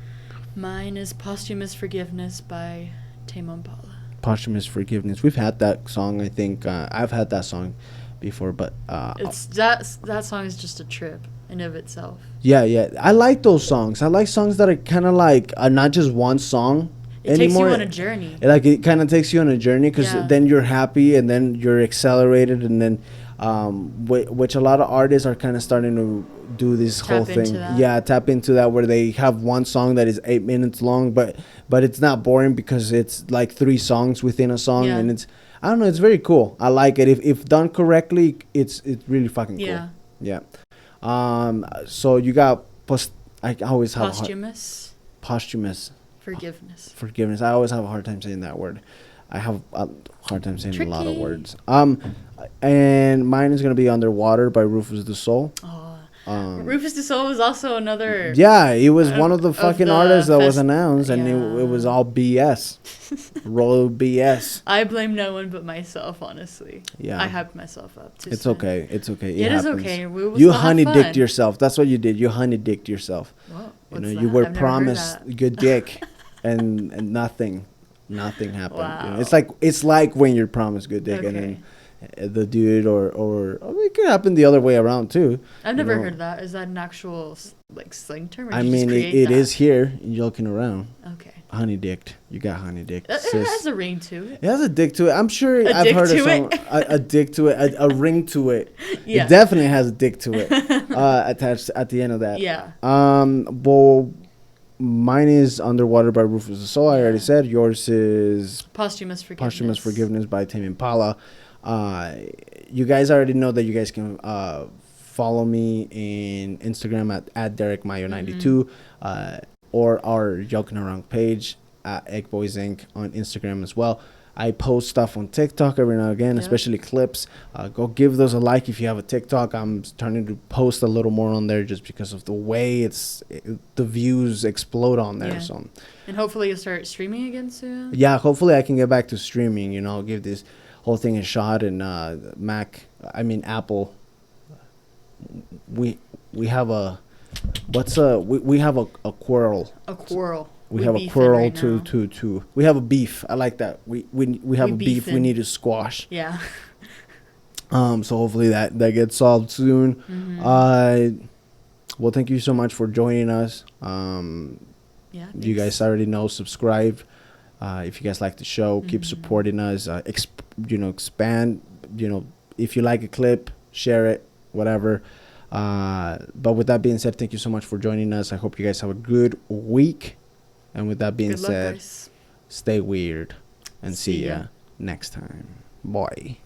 Mine is "Posthumous Forgiveness" by Tame Impala. Posthumous Forgiveness. We've had that song. I think I've had that song before, but it's that song is just a trip in of itself. Yeah. I like those songs. I like songs that are kind of like not just one song. It takes you on a journey. It kind of takes you on a journey, because then you're happy and then you're accelerated, and then which a lot of artists are kind of starting to do this whole thing. Yeah, tap into that, where they have one song that is 8 minutes long, but it's not boring because it's like 3 songs within a song, and it's, I don't know, it's very cool. I like it. If done correctly, it's really fucking cool. Yeah. So you got I always have posthumous forgiveness. I always have a hard time saying that word. I have a hard time saying a lot of words. And mine is gonna be "Underwater" by Rufus Du Sol. Rufus Du Sol was also another. Yeah, he was one of the fucking artists that was announced, and it was all BS. Roll BS. I blame no one but myself, honestly. Yeah, I hyped myself up. It's okay. It's okay. It is okay. You honey dicked yourself. That's what you did. You honey dicked yourself. Whoa, you were promised good dick, and nothing happened. Wow. It's like when you're promised good dick, and then the dude or it could happen the other way around too. I've never heard that. Is that an actual slang term? I mean, it is here. You're joking around. Okay. Honey dicked. You got honey dicked. It has a ring to it. It has a dick to it. I'm sure I've heard of a dick to it, a ring to it. Yeah. It definitely has a dick to it attached at the end of that. Yeah. Well, mine is "Underwater" by Rufus Du Sol. I already said. Yours is "Posthumous Forgiveness" by Tame Impala. You guys already know that you guys can follow me in Instagram at DerekMayo92, or our Joking Around page at Eggboys Inc. on Instagram as well. I post stuff on TikTok every now and again, especially clips. Go give those a like if you have a TikTok. I'm starting to post a little more on there just because of the way the views explode on there. So, and hopefully you'll start streaming again soon. Yeah, hopefully I can get back to streaming. I'll give this whole thing a shot. And Apple. We have a we have a quarrel. A quarrel. We have a quarrel right to we have a beef. I like that. We have a beef we need to squash. Yeah. So hopefully that gets solved soon. Well, thank you so much for joining us. You guys already know, subscribe. If you guys like the show, keep supporting us. Expand. If you like a clip, share it, whatever. But with that being said, thank you so much for joining us. I hope you guys have a good week. And with that being said, stay weird and see ya next time. Bye.